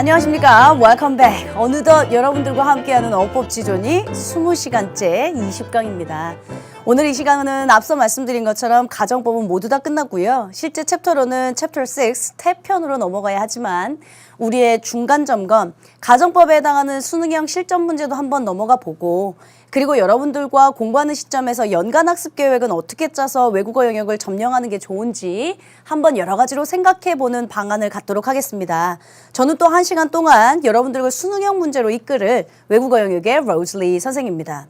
안녕하십니까. Welcome back. 어느덧 여러분들과 함께하는 어법지존이 20시간째 20강입니다. 오늘 이 시간은 앞서 말씀드린 것처럼 가정법은 모두 다 끝났고요. 실제 챕터로는 챕터 6 스텝편으로 넘어가야 하지만 우리의 중간 점검, 가정법에 해당하는 수능형 실전 문제도 한번 넘어가 보고 그리고 여러분들과 공부하는 시점에서 연간 학습 계획은 어떻게 짜서 외국어 영역을 점령하는 게 좋은지 한번 여러 가지로 생각해보는 방안을 갖도록 하겠습니다. 저는 또 1시간 동안 여러분들과 수능형 문제로 이끌을 외국어 영역의 로즐리 선생입니다.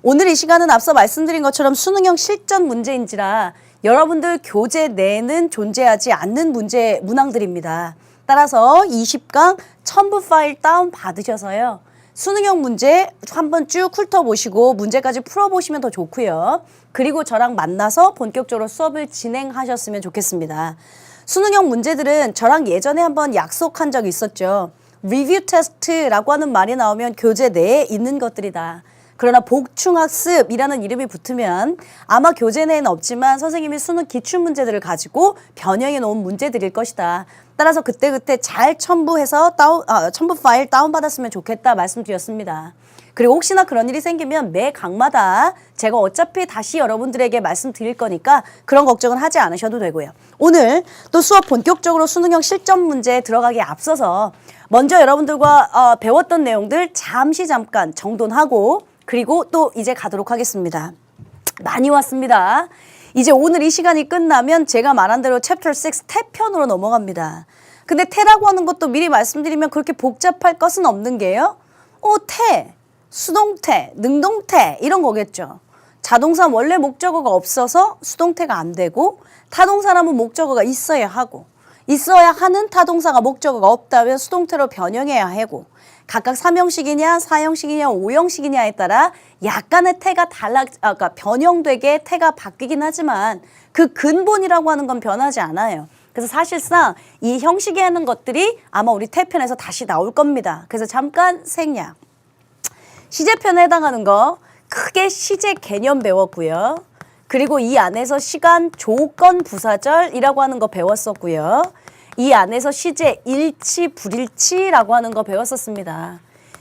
오늘 이 시간은 앞서 말씀드린 것처럼 수능형 실전 문제인지라 여러분들 교재 내에는 존재하지 않는 문제 문항들입니다. 따라서 20강 첨부 파일 다운 받으셔서요. 수능형 문제 한번 쭉 훑어보시고 문제까지 풀어보시면 더 좋고요. 그리고 저랑 만나서 본격적으로 수업을 진행하셨으면 좋겠습니다. 수능형 문제들은 저랑 예전에 한번 약속한 적이 있었죠. 리뷰 테스트라고 하는 말이 나오면 교재 내에 있는 것들이다. 그러나 복충학습이라는 이름이 붙으면 아마 교재 내에는 없지만 선생님이 수능 기출문제들을 가지고 변형해 놓은 문제들일 것이다. 따라서 그때그때 잘 첨부해서 첨부 파일 다운받았으면 좋겠다 말씀드렸습니다. 그리고 혹시나 그런 일이 생기면 매 강마다 제가 어차피 다시 여러분들에게 말씀드릴 거니까 그런 걱정은 하지 않으셔도 되고요. 오늘 또 수업 본격적으로 수능형 실전 문제에 들어가기에 앞서서 먼저 여러분들과 배웠던 내용들 잠깐 정돈하고 그리고 또 이제 가도록 하겠습니다. 많이 왔습니다. 이제 오늘 이 시간이 끝나면 제가 말한 대로 챕터 6 태편으로 넘어갑니다. 근데 태라고 하는 것도 미리 말씀드리면 그렇게 복잡할 것은 없는 게요. 태, 수동태, 능동태 이런 거겠죠. 자동사 원래 목적어가 없어서 수동태가 안 되고 타동사라면 목적어가 있어야 하고 있어야 하는 타동사가 목적어가 없다면 수동태로 변형해야 하고 각각 3형식이냐 4형식이냐 5형식이냐에 따라 약간의 태가 그러니까 변형되게 태가 바뀌긴 하지만 그 근본이라고 하는 건 변하지 않아요. 그래서 사실상 이 형식에 하는 것들이 아마 우리 태편에서 다시 나올 겁니다. 그래서 잠깐 생략. 시제편에 해당하는 거 크게 시제 개념 배웠고요. 그리고 이 안에서 시간 조건 부사절이라고 하는 거 배웠었고요. 이 안에서 시제 일치 불일치라고 하는 거 배웠었습니다.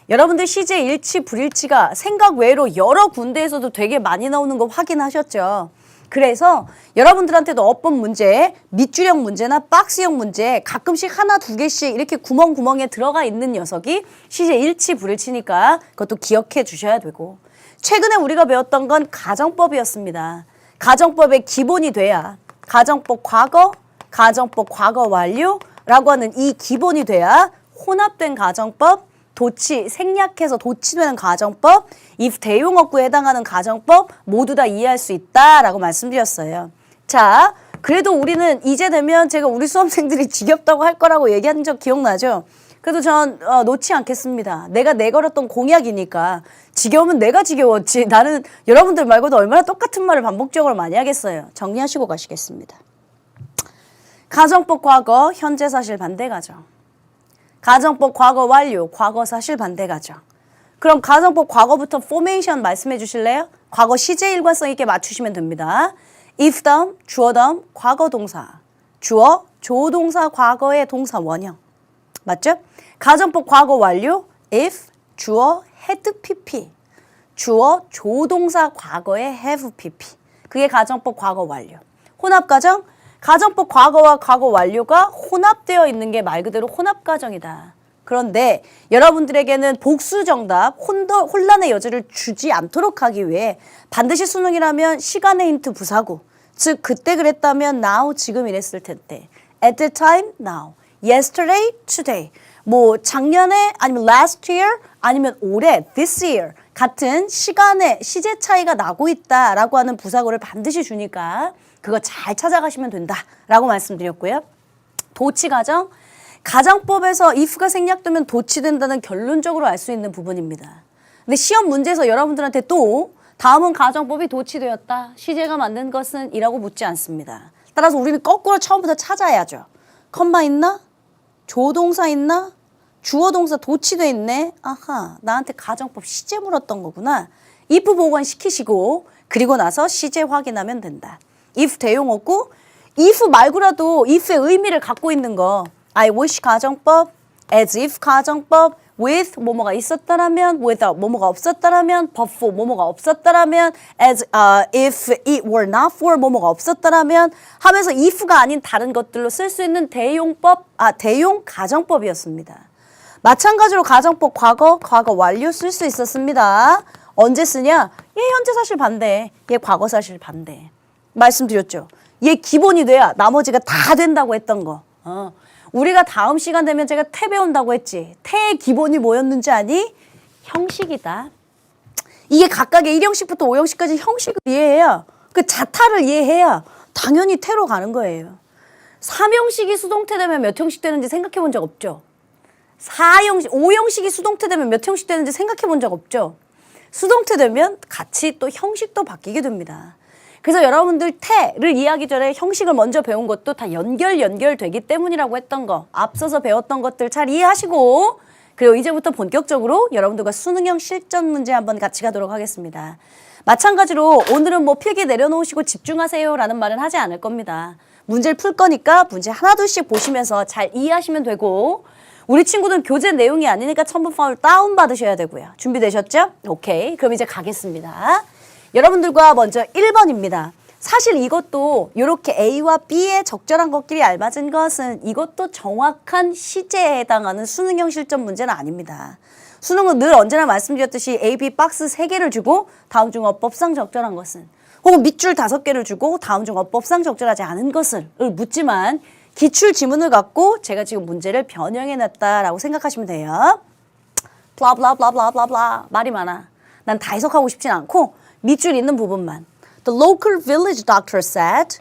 여러분들 시제 일치 불일치가 생각 외로 여러 군데에서도 되게 많이 나오는 거 확인하셨죠? 그래서 여러분들한테도 어법 문제, 밑줄형 문제나 박스형 문제 가끔씩 하나 두 개씩 이렇게 구멍구멍에 들어가 있는 녀석이 시제 일치 불일치니까 그것도 기억해 주셔야 되고 최근에 우리가 배웠던 건 가정법이었습니다. 가정법의 기본이 돼야 가정법 과거, 가정법 과거 완료라고 하는 이 기본이 돼야 혼합된 가정법, 도치, 생략해서 도치되는 가정법, if 대용어구에 해당하는 가정법 모두 다 이해할 수 있다라고 말씀드렸어요. 자, 그래도 우리는 이제 되면 제가 우리 수험생들이 지겹다고 할 거라고 얘기한 적 기억나죠? 그래도 전 놓지 않겠습니다. 내가 내걸었던 공약이니까 지겨우면 내가 지겨웠지. 나는 여러분들 말고도 얼마나 똑같은 말을 반복적으로 많이 하겠어요. 정리하시고 가시겠습니다. 가정법 과거, 현재 사실 반대 가정. 가정법 과거 완료, 과거 사실 반대 가정. 그럼 가정법 과거부터 포메이션 말씀해 주실래요? 과거 시제 일관성 있게 맞추시면 됩니다. if 다음, 주어 다음, 과거 동사. 주어, 조동사 과거의 동사 원형. 맞죠? 가정법 과거 완료, if, 주어, had pp. 주어, 조동사 과거의 have pp. 그게 가정법 과거 완료. 혼합가정, 가정법 과거와 과거 완료가 혼합되어 있는 게 말 그대로 혼합가정이다. 그런데 여러분들에게는 복수 정답, 혼란의 여지를 주지 않도록 하기 위해 반드시 수능이라면 시간의 힌트 부사고, 즉 그때 그랬다면 now, 지금 이랬을 텐데 at the time, now, yesterday, today, 뭐 작년에 아니면 last year 아니면 올해, this year 같은 시간의 시제 차이가 나고 있다라고 하는 부사구를 반드시 주니까 그거 잘 찾아가시면 된다라고 말씀드렸고요. 도치 가정, 가정법에서 if가 생략되면 도치된다는 결론적으로 알 수 있는 부분입니다. 근데 시험 문제에서 여러분들한테 또 다음은 가정법이 도치되었다. 시제가 만든 것은 이라고 묻지 않습니다. 따라서 우리는 거꾸로 처음부터 찾아야죠. 컴마 있나? 조동사 있나? 주어동사 도치돼 있네. 아하, 나한테 가정법 시제 물었던 거구나. if 보관시키시고 그리고 나서 시제 확인하면 된다. if 대용어구, if 말고라도 if의 의미를 갖고 있는 거 I wish 가정법, as if 가정법, with 뭐뭐가 있었다라면, without 뭐뭐가 없었다라면, but for 뭐뭐가 없었다라면, as if it were not for 뭐뭐가 없었다라면 하면서 if가 아닌 다른 것들로 쓸 수 있는 대용 가정법이었습니다. 마찬가지로 가정법 과거 완료 쓸 수 있었습니다. 언제 쓰냐? 얘 현재 사실 반대, 얘 과거 사실 반대. 말씀드렸죠. 얘 기본이 돼야 나머지가 다 된다고 했던 거. 우리가 다음 시간 되면 제가 태 배운다고 했지. 태의 기본이 뭐였는지 아니? 형식이다. 이게 각각의 1형식부터 5형식까지 형식을 이해해야, 그 자타를 이해해야 당연히 태로 가는 거예요. 3형식이 수동태 되면 몇 형식 되는지 생각해 본 적 없죠? 5형식이 수동태 되면 몇 형식 되는지 생각해 본 적 없죠? 수동태 되면 같이 또 형식도 바뀌게 됩니다. 그래서 여러분들 태를 이해하기 전에 형식을 먼저 배운 것도 다 연결되기 때문이라고 했던 거, 앞서서 배웠던 것들 잘 이해하시고, 그리고 이제부터 본격적으로 여러분들과 수능형 실전 문제 한번 같이 가도록 하겠습니다. 마찬가지로 오늘은 뭐 필기 내려놓으시고 집중하세요 라는 말은 하지 않을 겁니다. 문제를 풀 거니까 문제 하나둘씩 보시면서 잘 이해하시면 되고, 우리 친구들은 교재 내용이 아니니까 첨부 파일 다운받으셔야 되고요. 준비되셨죠? 오케이. 그럼 이제 가겠습니다. 여러분들과 먼저 1번입니다. 사실 이것도 이렇게 A와 B의 적절한 것끼리 알맞은 것은 이것도 정확한 시제에 해당하는 수능형 실전 문제는 아닙니다. 수능은 늘 언제나 말씀드렸듯이 A, B 박스 3개를 주고 다음 중 어법상 적절한 것은, 혹은 밑줄 5개를 주고 다음 중 어법상 적절하지 않은 것을 묻지만, 기출 지문을 갖고 제가 지금 문제를 변형해놨다라고 생각하시면 돼요. 블라블라블라블라블라 말이 많아. 난 다 해석하고 싶진 않고 밑줄 있는 부분만. The local village doctor said,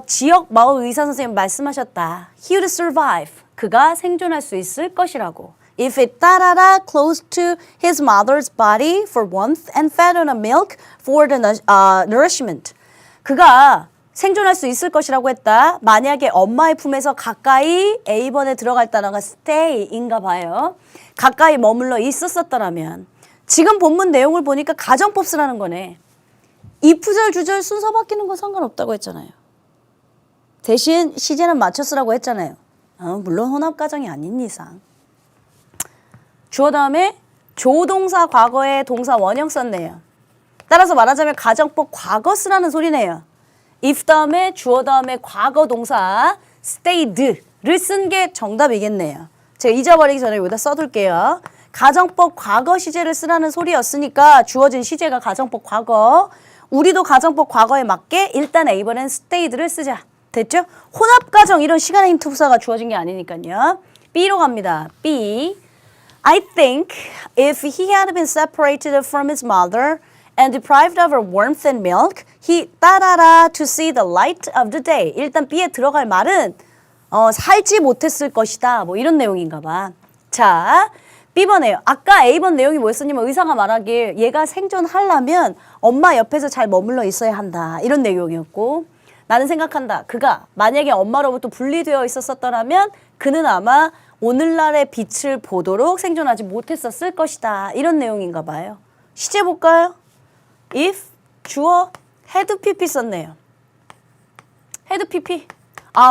지역 마을 의사 선생님 말씀하셨다. He would survive. 그가 생존할 수 있을 것이라고. If it 따라라 close to his mother's body for warmth and fed on a milk for the nourishment. 그가 생존할 수 있을 것이라고 했다. 만약에 엄마의 품에서 가까이 A번에 들어갈 단어가 stay인가 봐요. 가까이 머물러 있었었더라면. 지금 본문 내용을 보니까 가정법 쓰라는 거네. 이프절 주절 순서 바뀌는 건 상관없다고 했잖아요. 대신 시제는 맞춰 쓰라고 했잖아요. 물론 혼합가정이 아닌 이상. 주어 다음에 조동사 과거에 동사 원형 썼네요. 따라서 말하자면 가정법 과거 쓰라는 소리네요. if 다음에 주어 다음에 과거 동사 stayed를 쓴 게 정답이겠네요. 제가 잊어버리기 전에 여기다 써둘게요. 가정법 과거 시제를 쓰라는 소리였으니까 주어진 시제가 가정법 과거. 우리도 가정법 과거에 맞게 일단 A번엔 stayed를 쓰자. 됐죠? 혼합가정 이런 시간의 힌트 부사가 주어진 게 아니니까요. B로 갑니다. B. I think if he had been separated from his mother and deprived of her warmth and milk, he 따라라 to see the light of the day. 일단 B에 들어갈 말은 살지 못했을 것이다. 뭐 이런 내용인가 봐. 자, B번에요. 아까 A번 내용이 뭐였었냐면 의사가 말하길 얘가 생존하려면 엄마 옆에서 잘 머물러 있어야 한다. 이런 내용이었고, 나는 생각한다. 그가 만약에 엄마로부터 분리되어 있었더라면 그는 아마 오늘날의 빛을 보도록 생존하지 못했었을 것이다. 이런 내용인가 봐요. 시제 볼까요? if, 주어, had PP 썼네요. had PP.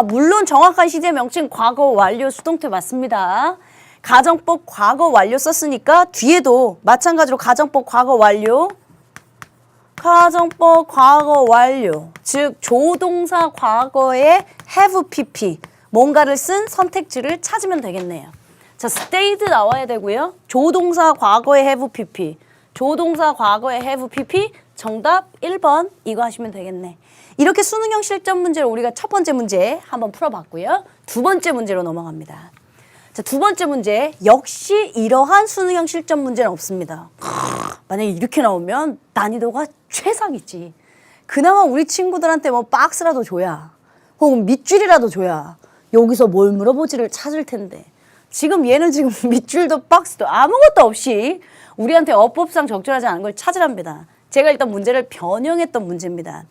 물론 정확한 시제 명칭 과거 완료 수동태 맞습니다. 가정법 과거 완료 썼으니까 뒤에도 마찬가지로 가정법 과거 완료, 즉 조동사 과거에 have pp, 뭔가를 쓴 선택지를 찾으면 되겠네요. 자, stayed 나와야 되고요. 조동사 과거에 have pp, 조동사 과거에 have pp, 정답 1번 이거 하시면 되겠네. 이렇게 수능형 실전 문제를 우리가 첫 번째 문제 한번 풀어봤고요. 두 번째 문제로 넘어갑니다. 자, 두 번째 문제, 역시 이러한 수능형 실전 문제는 없습니다. 만약에 이렇게 나오면 난이도가 최상이지. 그나마 우리 친구들한테 뭐 박스라도 줘야, 혹은 밑줄이라도 줘야 여기서 뭘 물어보지를 찾을 텐데, 지금 얘는 지금 밑줄도 박스도 아무것도 없이 우리한테 어법상 적절하지 않은 걸 찾으랍니다. 제가 일단 문제를 변형했던 문제입니다.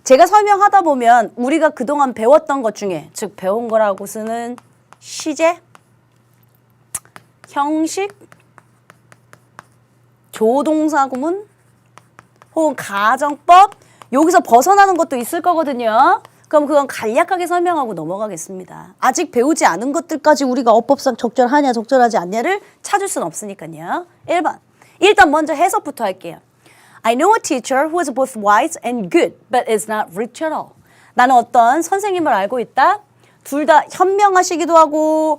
제가 설명하다 보면 우리가 그동안 배웠던 것 중에, 즉 배운 거라고 쓰는 시제, 형식, 조동사 구문, 혹은 가정법, 여기서 벗어나는 것도 있을 거거든요. 그럼 그건 간략하게 설명하고 넘어가겠습니다. 아직 배우지 않은 것들까지 우리가 어법상 적절하냐 적절하지 않냐를 찾을 수는 없으니까요. 1번. 일단 먼저 해석부터 할게요. I know a teacher who is both wise and good, but is not rich at all. 나는 어떤 선생님을 알고 있다. 둘 다 현명하시기도 하고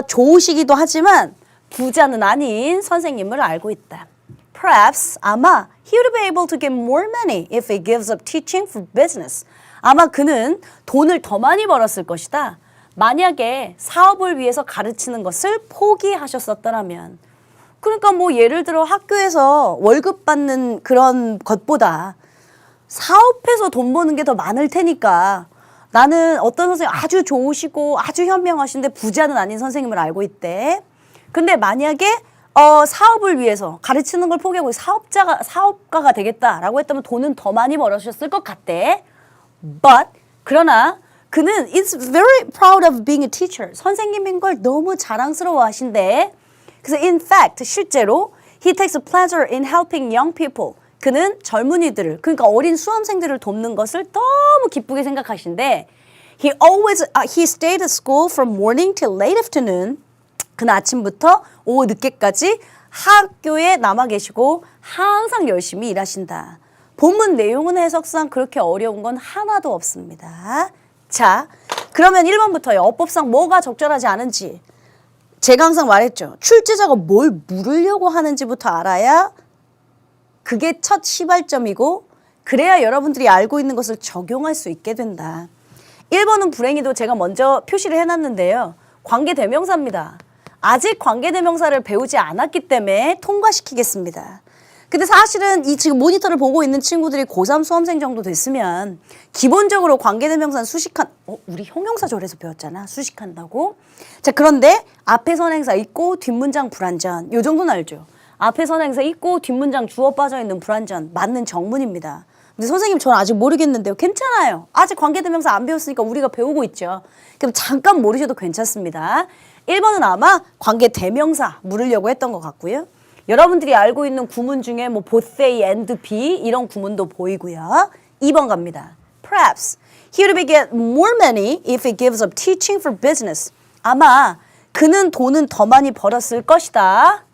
좋으시기도 하지만 부자는 아닌 선생님을 알고 있다. Perhaps, 아마 he would be able to get more money if he gives up teaching for business. 아마 그는 돈을 더 많이 벌었을 것이다. 만약에 사업을 위해서 가르치는 것을 포기하셨었더라면. 그러니까 뭐 예를 들어 학교에서 월급 받는 그런 것보다 사업해서 돈 버는 게 더 많을 테니까 나는 어떤 선생님 아주 좋으시고 아주 현명하신데 부자는 아닌 선생님을 알고 있대. 근데 만약에 사업을 위해서 가르치는 걸 포기하고 사업가가 되겠다라고 했다면 돈은 더 많이 벌으셨을 것 같대. But 그러나 그는 is very proud of being a teacher. 선생님인 걸 너무 자랑스러워 하신대. 그래서 in fact 실제로 he takes a pleasure in helping young people. 그는 젊은이들을 그러니까 어린 수험생들을 돕는 것을 너무 기쁘게 생각하신대. He stayed at school from morning till late afternoon. 그는 아침부터 오후 늦게까지 학교에 남아 계시고 항상 열심히 일하신다. 본문 내용은 해석상 그렇게 어려운 건 하나도 없습니다. 자, 그러면 1번부터요. 어법상 뭐가 적절하지 않은지. 제가 항상 말했죠. 출제자가 뭘 물으려고 하는지부터 알아야 그게 첫 시발점이고 그래야 여러분들이 알고 있는 것을 적용할 수 있게 된다. 1번은 불행히도 제가 먼저 표시를 해놨는데요. 관계대명사입니다. 아직 관계대명사를 배우지 않았기 때문에 통과시키겠습니다. 근데 사실은 이 지금 모니터를 보고 있는 친구들이 고3 수험생 정도 됐으면 기본적으로 관계대명사는 수식한 우리 형용사절에서 배웠잖아. 수식한다고. 자, 그런데 앞에 선행사 있고 뒷문장 불완전. 요 정도는 알죠. 앞에 선행사 있고 뒷문장 주어 빠져있는 불완전. 맞는 정문입니다. 근데 선생님 저는 아직 모르겠는데요. 괜찮아요. 아직 관계대명사 안 배웠으니까 우리가 배우고 있죠. 그럼 잠깐 모르셔도 괜찮습니다. 1번은 아마 관계대명사 물으려고 했던 것 같고요. 여러분들이 알고 있는 구문 중에 뭐 both A and B 이런 구문도 보이고요. 2번 갑니다. Perhaps he would get more money if he gives up teaching for business. 아마 그는 돈은 더 많이 벌었을 것이다.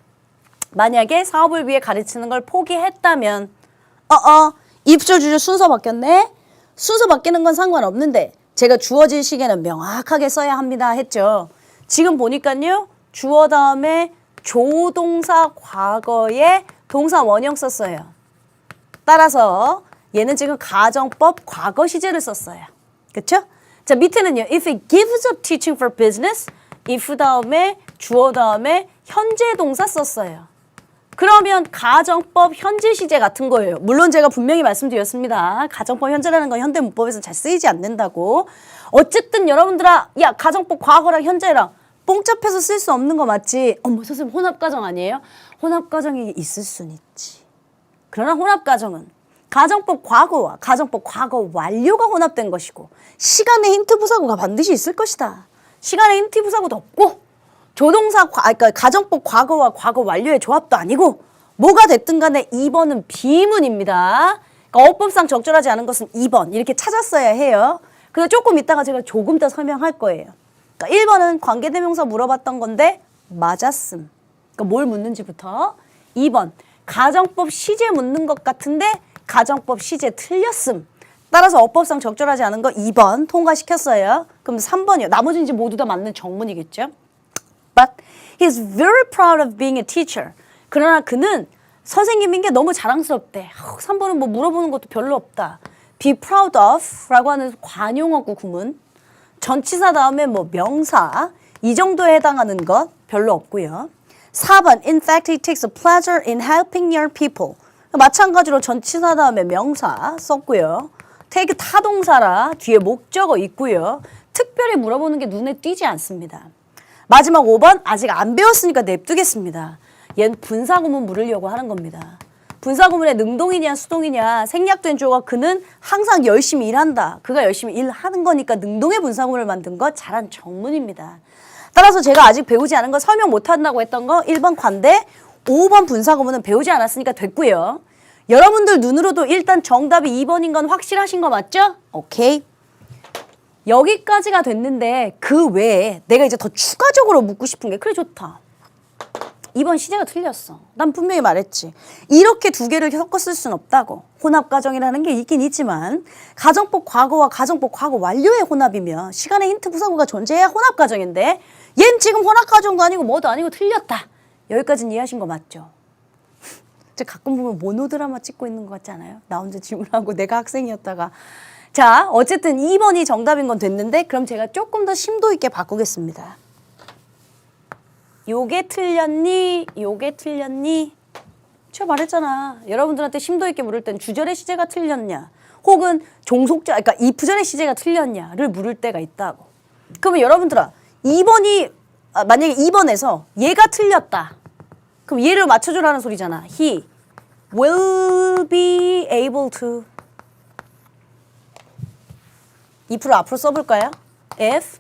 만약에 사업을 위해 가르치는 걸 포기했다면 입술 주절 순서 바뀌었네. 순서 바뀌는 건 상관없는데 제가 주어진 시계는 명확하게 써야 합니다 했죠. 지금 보니까요. 주어 다음에 조동사 과거에 동사 원형 썼어요. 따라서 얘는 지금 가정법 과거 시제를 썼어요. 그쵸? 자, 밑에는요. If he gives up teaching for business, if 다음에 주어 다음에 현재 동사 썼어요. 그러면 가정법 현재 시제 같은 거예요. 물론 제가 분명히 말씀드렸습니다. 가정법 현재라는 건 현대문법에서는 잘 쓰이지 않는다고. 어쨌든 여러분들아, 야 가정법 과거랑 현재랑 뽕잡해서 쓸 수 없는 거 맞지? 선생님 혼합가정 아니에요? 혼합가정이 있을 순 있지. 그러나 혼합가정은 가정법 과거와 가정법 과거 완료가 혼합된 것이고 시간의 힌트 부사구가 반드시 있을 것이다. 시간의 힌트 부사구도 없고 조동사 그러니까 가정법 과거와 과거 완료의 조합도 아니고 뭐가 됐든 간에 2번은 비문입니다. 그러니까 어법상 적절하지 않은 것은 2번 이렇게 찾았어야 해요. 그래서 조금 이따가 제가 조금 더 설명할 거예요. 그러니까 1번은 관계대명사 물어봤던 건데 맞았음. 그러니까 뭘 묻는지부터. 2번 가정법 시제 묻는 것 같은데 가정법 시제 틀렸음. 따라서 어법상 적절하지 않은 거 2번 통과시켰어요. 그럼 3번이요. 나머지는 이제 모두 다 맞는 정문이겠죠. But he's very proud of being a teacher. 그러나 그는 선생님인 게 너무 자랑스럽대. 3번은 뭐 물어보는 것도 별로 없다. Be proud of 라고 하는 관용어구 구문. 전치사 다음에 뭐 명사 이 정도에 해당하는 것 별로 없고요. 4번 In fact, he takes a pleasure in helping your people. 마찬가지로 전치사 다음에 명사 썼고요. take 타동사라 뒤에 목적어 있고요. 특별히 물어보는 게 눈에 띄지 않습니다. 마지막 5번 아직 안 배웠으니까 냅두겠습니다. 얘는 분사구문 물으려고 하는 겁니다. 분사구문의 능동이냐 수동이냐 생략된 주어가 그는 항상 열심히 일한다. 그가 열심히 일하는 거니까 능동의 분사구문을 만든 거 잘한 정문입니다. 따라서 제가 아직 배우지 않은 거 설명 못한다고 했던 거 1번 관대 5번 분사구문은 배우지 않았으니까 됐고요. 여러분들 눈으로도 일단 정답이 2번인 건 확실하신 거 맞죠? 오케이. 여기까지가 됐는데 그 외에 내가 이제 더 추가적으로 묻고 싶은 게 그래 좋다. 이번 시제가 틀렸어. 난 분명히 말했지. 이렇게 두 개를 섞어 쓸 수는 없다고. 혼합가정이라는 게 있긴 있지만 가정법 과거와 가정법 과거 완료의 혼합이면 시간의 힌트 부사구가 존재해야 혼합가정인데 얜 지금 혼합가정도 아니고 뭐도 아니고 틀렸다. 여기까지는 이해하신 거 맞죠? 제가 가끔 보면 모노드라마 찍고 있는 것 같지 않아요? 나 혼자 질문하고 내가 학생이었다가. 자, 어쨌든 2번이 정답인 건 됐는데 그럼 제가 조금 더 심도 있게 바꾸겠습니다. 요게 틀렸니? 요게 틀렸니? 제가 말했잖아. 여러분들한테 심도 있게 물을 땐 주절의 시제가 틀렸냐 혹은 종속자, 그러니까 이프절의 시제가 틀렸냐를 물을 때가 있다고. 그러면 여러분들아 2번이 만약에 2번에서 얘가 틀렸다. 그럼 얘를 맞춰주라는 소리잖아. He will be able to. if를 앞으로 써볼까요? If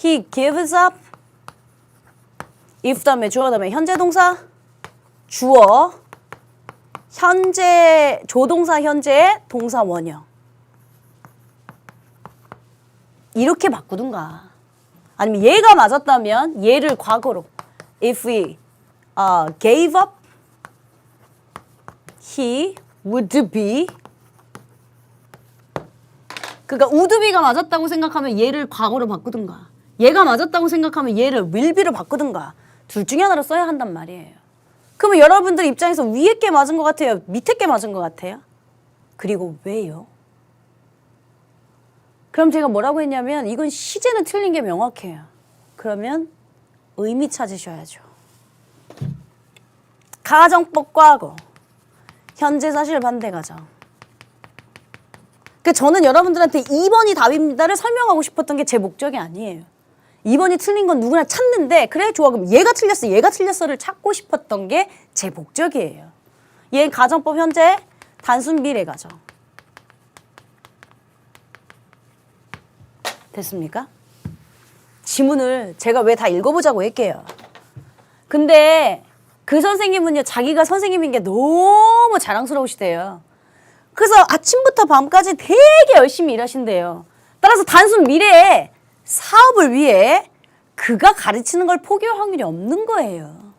he gives up. if 다음에 주어 다음에 현재 동사 주어 현재 조동사 현재 동사 원형 이렇게 바꾸든가 아니면 얘가 맞았다면 얘를 과거로 if we gave up he would be 그러니까 would be가 맞았다고 생각하면 얘를 과거로 바꾸든가 얘가 맞았다고 생각하면 얘를 will be로 바꾸든가 둘 중에 하나로 써야 한단 말이에요. 그러면 여러분들 입장에서 위에 게 맞은 것 같아요? 밑에 게 맞은 것 같아요? 그리고 왜요? 그럼 제가 뭐라고 했냐면 이건 시제는 틀린 게 명확해요. 그러면 의미 찾으셔야죠. 가정법 과거, 현재 사실 반대 가정. 저는 여러분들한테 2번이 답입니다를 설명하고 싶었던 게 제 목적이 아니에요. 2번이 틀린 건 누구나 찾는데 그래 좋아 그럼 얘가 틀렸어 얘가 틀렸어를 찾고 싶었던 게 제 목적이에요. 얘 가정법 현재 단순 미래 가정. 됐습니까? 지문을 제가 왜 다 읽어보자고 했게요. 근데 그 선생님은요 자기가 선생님인 게 너무 자랑스러우시대요. 그래서 아침부터 밤까지 되게 열심히 일하신대요. 따라서 단순 미래에 사업을 위해 그가 가르치는 걸 포기할 확률이 없는 거예요.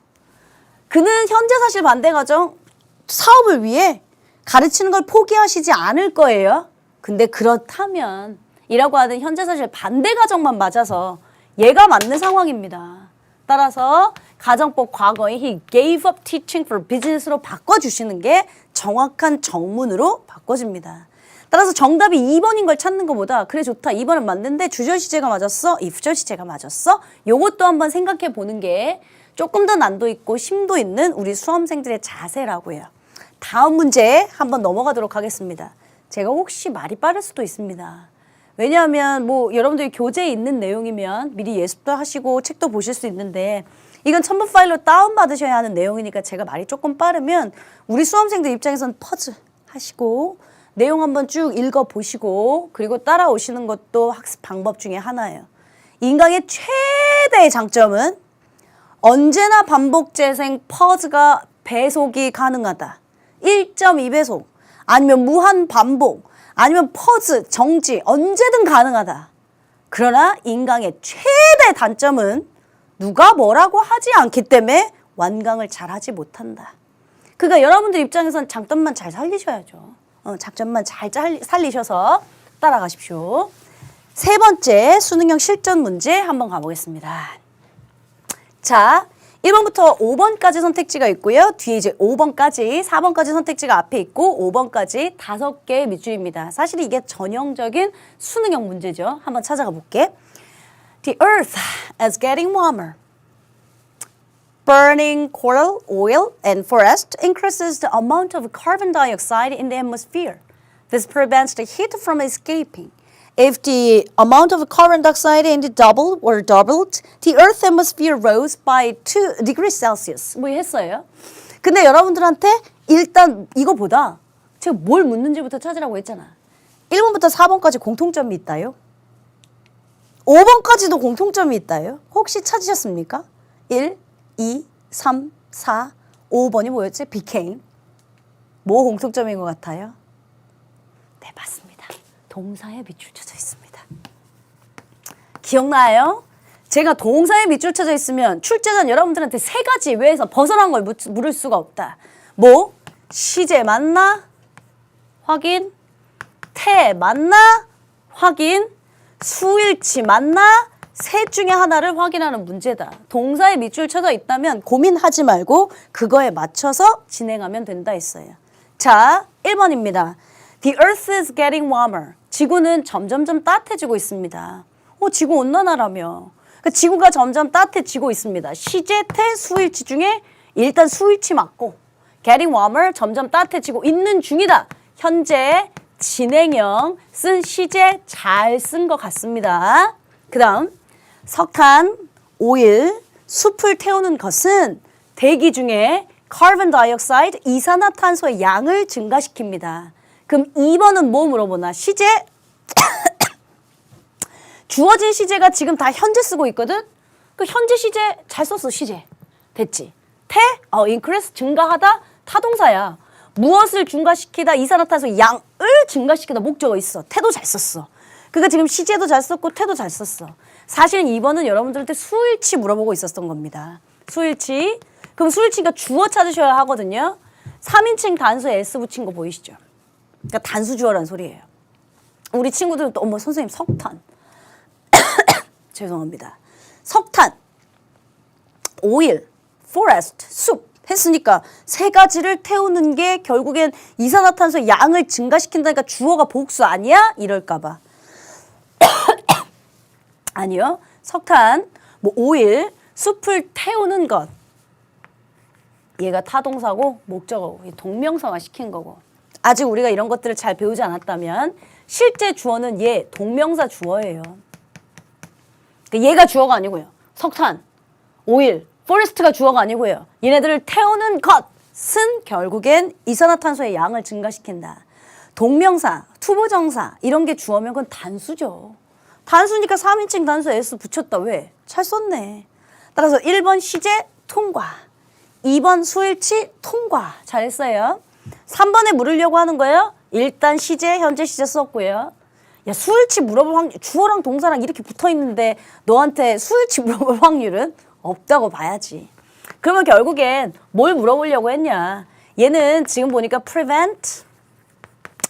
그는 현재 사실 반대 가정 사업을 위해 가르치는 걸 포기하시지 않을 거예요. 근데 그렇다면 이라고 하는 현재 사실 반대 가정만 맞아서 얘가 맞는 상황입니다. 따라서 가정법 과거에 he gave up teaching for business로 바꿔주시는 게 정확한 정문으로 바꿔집니다. 따라서 정답이 2번인 걸 찾는 것보다 그래 좋다 2번은 맞는데 주절 시제가 맞았어? if절 시제가 맞았어? 요것도 한번 생각해 보는 게 조금 더 난도 있고 심도 있는 우리 수험생들의 자세라고요. 다음 문제 한번 넘어가도록 하겠습니다. 제가 혹시 말이 빠를 수도 있습니다. 왜냐하면 뭐 여러분들이 교재에 있는 내용이면 미리 예습도 하시고 책도 보실 수 있는데 이건 첨부 파일로 다운받으셔야 하는 내용이니까 제가 말이 조금 빠르면 우리 수험생들 입장에서는 퍼즐 하시고 내용 한번 쭉 읽어보시고 그리고 따라오시는 것도 학습 방법 중에 하나예요. 인강의 최대의 장점은 언제나 반복 재생 퍼즐가 배속이 가능하다. 1.2배속 아니면 무한 반복 아니면 퍼즐 정지 언제든 가능하다. 그러나 인강의 최대 단점은 누가 뭐라고 하지 않기 때문에 완강을 잘하지 못한다. 그러니까 여러분들 입장에선 장점만 잘 살리셔야죠. 장점만 잘 살리셔서 따라가십시오. 세 번째 수능형 실전 문제 한번 가보겠습니다. 자, 1번부터 5번까지 선택지가 있고요. 뒤에 이제 5번까지, 4번까지 선택지가 앞에 있고 5번까지 5개의 밑줄입니다. 사실 이게 전형적인 수능형 문제죠. 한번 찾아가 볼게. The earth is getting warmer. Burning coal, oil, and forest increases the amount of carbon dioxide in the atmosphere. This prevents the heat from escaping. If the amount of carbon dioxide in the doubled, the Earth's atmosphere rose by 2 degrees Celsius. 뭐 했어요? 근데 여러분들한테 일단 이거보다 제가 뭘 묻는지부터 찾으라고 했잖아. 1번부터 4번까지 공통점이 있다요? 5번까지도 공통점이 있다요? 혹시 찾으셨습니까? 1, 2, 3, 4, 5번이 뭐였지? became. 뭐 공통점인 것 같아요? 네, 맞습니다. 동사에 밑줄 쳐져 있습니다. 기억나요? 제가 동사에 밑줄 쳐져 있으면 출제자는 여러분들한테 세 가지 외에서 벗어난 걸 물을 수가 없다. 뭐? 시제 맞나? 확인. 태 맞나? 확인. 수일치 맞나? 셋 중에 하나를 확인하는 문제다. 동사에 밑줄 쳐져 있다면 고민하지 말고 그거에 맞춰서 진행하면 된다 했어요. 자, 1번입니다. The earth is getting warmer. 지구는 점점점 따뜻해지고 있습니다. 지구 온난화라며. 그러니까 지구가 점점 따뜻해지고 있습니다. 시제, 태, 수일치 중에 일단 수일치 맞고 getting warmer, 점점 따뜻해지고 있는 중이다. 현재 진행형 쓴 시제 잘 쓴 것 같습니다. 그 다음 석탄, 오일, 숲을 태우는 것은 대기 중에 카본 다이옥사이드, 이산화탄소의 양을 증가시킵니다. 그럼 2번은 뭐 물어보나? 시제. 주어진 시제가 지금 다 현재 쓰고 있거든? 그 현재 시제 잘 썼어, 시제. 됐지? 태? increase, 증가하다? 타동사야. 무엇을 증가시키다? 이산화탄소 양을 증가시키다. 목적어 있어. 태도 잘 썼어. 그러니까 지금 시제도 잘 썼고 태도 잘 썼어. 사실은 2번은 여러분들한테 수일치 물어보고 있었던 겁니다. 수일치. 그럼 수일치가 주어 찾으셔야 하거든요. 3인칭 단수에 S 붙인 거 보이시죠? 그러니까 단수 주어란 소리예요. 우리 친구들은 또 선생님 석탄. 죄송합니다. 석탄, 오일, forest, 숲 했으니까 세 가지를 태우는 게 결국엔 이산화탄소의 양을 증가시킨다니까 주어가 복수 아니야? 이럴까 봐. 아니요. 석탄, 오일, 숲을 태우는 것. 얘가 타동사고 목적어고 동명사화 시킨 거고. 아직 우리가 이런 것들을 잘 배우지 않았다면 실제 주어는 얘 동명사 주어예요. 그러니까 얘가 주어가 아니고요. 석탄, 오일, 포레스트가 주어가 아니고요. 얘네들을 태우는 것은 결국엔 이산화탄소의 양을 증가시킨다. 동명사, 투부정사 이런 게 주어면 그건 단수죠. 단수니까 3인칭 단수 S 붙였다. 왜? 잘 썼네. 따라서 1번 시제 통과, 2번 수일치 통과. 잘했어요. 3번에 물으려고 하는 거예요. 일단 시제, 현재 시제 썼고요. 야, 수일치 물어볼 확률, 주어랑 동사랑 이렇게 붙어있는데 너한테 수일치 물어볼 확률은 없다고 봐야지. 그러면 결국엔 뭘 물어보려고 했냐. 얘는 지금 보니까 prevent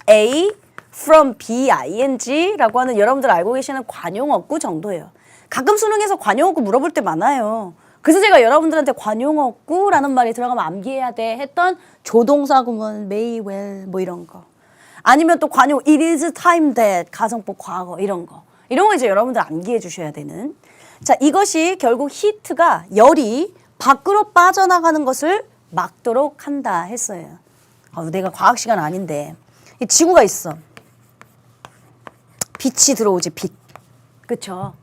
A from B, ing라고 하는 여러분들 알고 계시는 관용어구 정도예요. 가끔 수능에서 관용어구 물어볼 때 많아요. 그래서 제가 여러분들한테 관용어구라는 말이 들어가면 암기해야 돼 했던 조동사 구문, may, well 뭐 이런 거. 아니면 또 관용 it is time that, 가정법 과거 이런 거. 이런 거 이제 여러분들 암기해 주셔야 되는. 자, 이것이 결국 히트가 열이 밖으로 빠져나가는 것을 막도록 한다 했어요. 내가 과학 시간 아닌데. 이 지구가 있어. 빛이 들어오지, 빛. 그쵸?